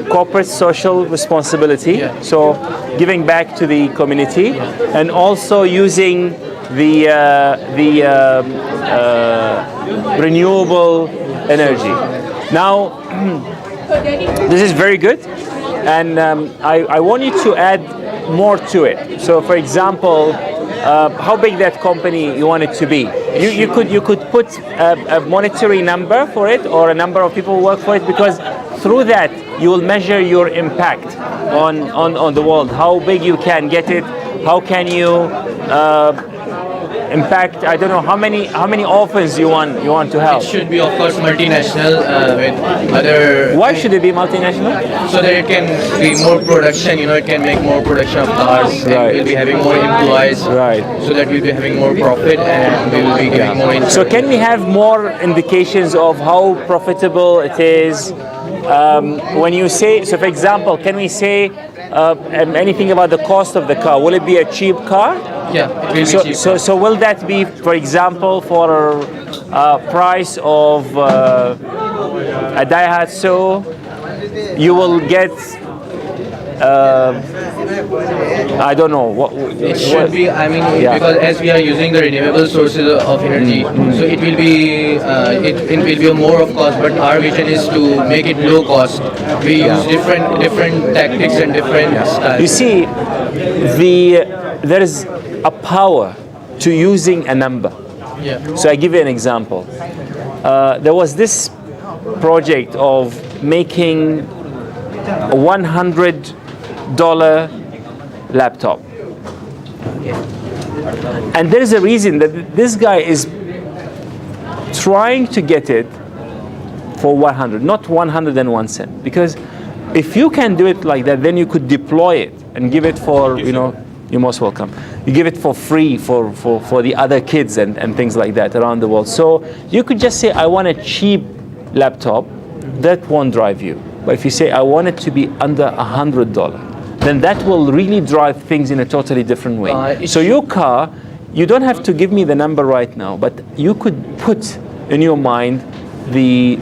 A: corporate social responsibility, so giving back to the community, and also using the renewable energy. Now, this is very good, and I want you to add more to it. So, for example, how big that company you want it to be. You could put a monetary number for it, or a number of people who work for it, because through that you will measure your impact on the world. How big you can get it? How can you impact? I don't know how many orphans you want to help.
C: It should be, of course, multinational with other.
A: Why should it be multinational?
C: So that it can be more production. It can make more production of cars.
A: Right.
C: And we'll be having more employees.
A: Right.
C: So that we'll be having more profit, and we will be giving more interest.
A: So can we have more indications of how profitable it is? When you say, so for example, can we say anything about the cost of the car? Will it be a cheap car?
C: Yeah, it will be cheap.
A: So will that be, for example, for a price of a Daihatsu, you will get, I don't know.
C: It should be, because as we are using the renewable sources of energy, so it will be a more of cost, but our vision is to make it low cost. We use different tactics and different styles.
A: You see, there is a power to using a number.
C: Yeah.
A: So I give you an example. There was this project of making a $100 laptop. And there is a reason that this guy is trying to get it for 100, not 101 cents. Because if you can do it like that, then you could deploy it and give it for, you're most welcome. You give it for free for the other kids and things like that around the world. So you could just say, I want a cheap laptop. That won't drive you. But if you say, I want it to be under $100, then that will really drive things in a totally different way. So your car, you don't have to give me the number right now, but you could put in your mind the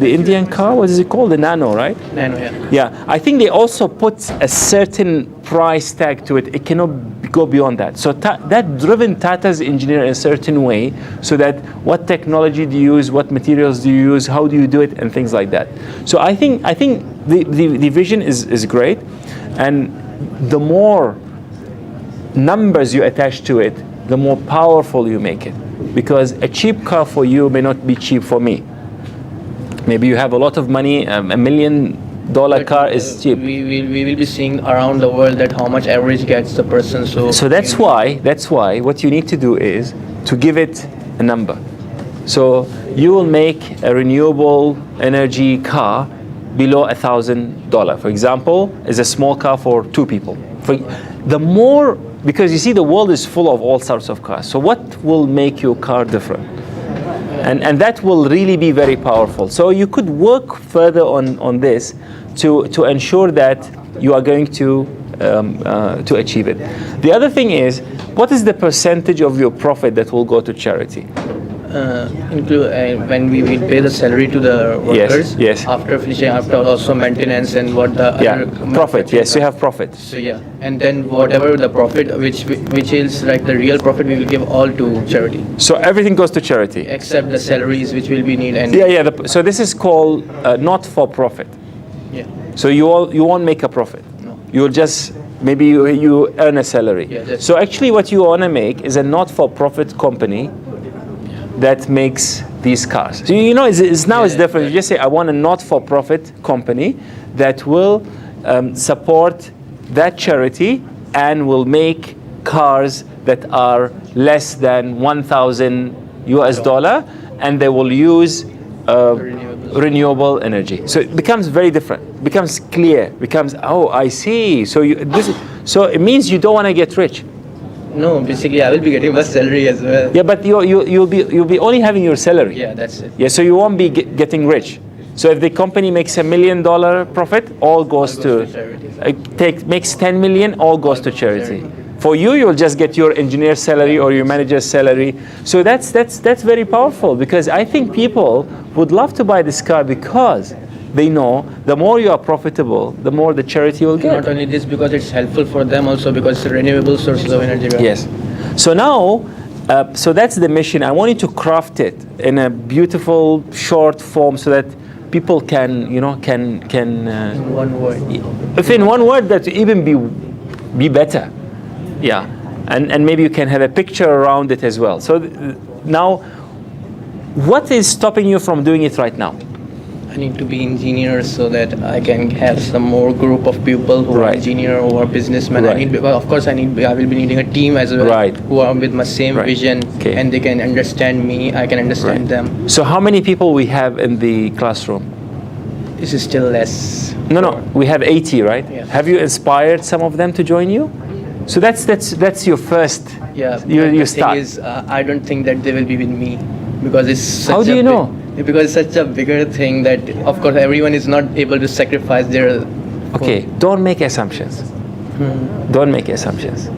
A: Indian car, what is it called? The Nano, right?
C: Nano, yeah.
A: Yeah, I think they also put a certain price tag to it. It cannot go beyond that. So that driven Tata's engineer in a certain way, so that what technology do you use, what materials do you use, how do you do it, and things like that. So I think the vision is great, and the more numbers you attach to it, the more powerful you make it. Because a cheap car for you may not be cheap for me. Maybe you have a lot of money, $1 million car is cheap.
C: We will be seeing around the world that how much average gets the person. So
A: that's why what you need to do is to give it a number. So you will make a renewable energy car below $1,000. For example, is a small car for 2 people. Because you see the world is full of all sorts of cars. So what will make your car different? And that will really be very powerful. So you could work further on this to ensure that you are going to achieve it. The other thing is, what is the percentage of your profit that will go to charity?
C: When we will pay the salary to the workers,
A: yes.
C: After finishing, after also maintenance and what the other
A: profit. Yes, you have profit.
C: So and then whatever the profit, which is like the real profit, we will give all to charity.
A: So everything goes to charity,
C: except the salaries which will be needed. And
A: so this is called not for profit.
C: Yeah.
A: So you won't make a profit.
C: No.
A: You'll just maybe you earn a salary.
C: Yeah,
A: so actually, what you want to make is a not-for-profit company that makes these cars. So it's different. You just say, I want a not-for-profit company that will support that charity and will make cars that are less than $1,000, and they will use renewable energy. So it becomes very different. Becomes clear. Becomes, oh, I see. So it means you don't want to get rich.
C: No, basically I will be getting my salary as well.
A: Yeah, but you'll be only having your salary.
C: Yeah, that's it.
A: Yeah, so you won't be getting rich. So if the company makes $1 million profit, all goes to charity. Makes 10 million, all goes to charity. For you, you'll just get your engineer salary or your manager's salary. So that's very powerful, because I think people would love to buy this car because they know the more you are profitable, the more the charity will get.
C: Not only this, because it's helpful for them also, because it's renewable sources of energy. Right?
A: Yes. So now, so that's the mission. I want you to craft it in a beautiful short form so that people can.
C: In one word.
A: If in one word, that even be better. Yeah. And maybe you can have a picture around it as well. So now, what is stopping you from doing it right now?
C: I need to be engineer so that I can have some more group of people who are engineer or businessmen.
A: Right.
C: Of course, I will be needing a team as well, who are with my same vision, and they can understand me. I can understand them.
A: So how many people we have in the classroom?
C: This is still less.
A: No, we have 80, right?
C: Yeah.
A: Have you inspired some of them to join you? So that's your first.
C: Yeah.
A: You start.
C: Thing is, I don't think that they will be with me, because it's such
A: How do you know?
C: Because it's such a bigger thing that, of course, everyone is not able to sacrifice their.
A: Okay, don't make assumptions. Don't make assumptions.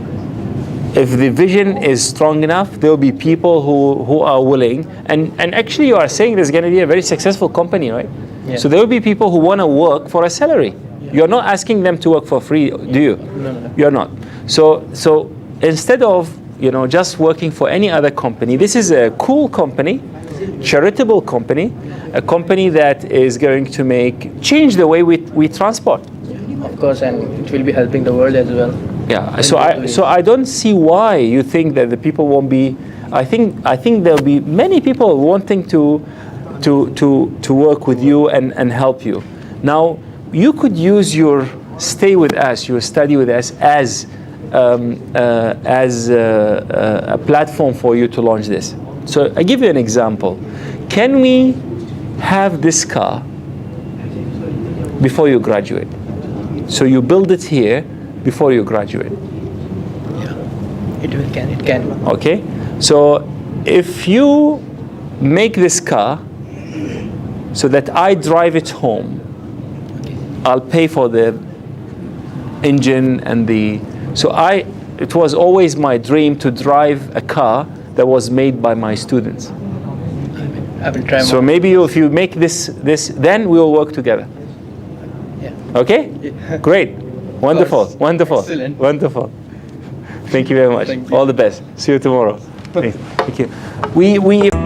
A: If the vision is strong enough, there will be people who are willing. And actually, you are saying there's going to be a very successful company, right?
C: Yeah.
A: So there will be people who want to work for a salary. Yeah. You're not asking them to work for free, do you?
C: No.
A: You're not. So instead of just working for any other company, this is a cool company, charitable company, a company that is going to change the way we transport.
C: Of course, and it will be helping the world as well.
A: Yeah. So I don't see why you think that the people won't be. I think there'll be many people wanting to work with you and help you. Now you could use your stay with us, your study with us as a platform for you to launch this. So I give you an example. Can we have this car before you graduate? So you build it here before you graduate.
C: Yeah, it can.
A: Okay, so if you make this car so that I drive it home, I'll pay for the engine and it was always my dream to drive a car that was made by my students.
C: I will try.
A: So maybe if you make this, then we'll work together.
C: Yeah.
A: Okay?
C: Yeah.
A: Great. Wonderful.
C: Course.
A: Wonderful.
C: Excellent.
A: Wonderful. Thank you very much. All the best. See you tomorrow. Thank you. We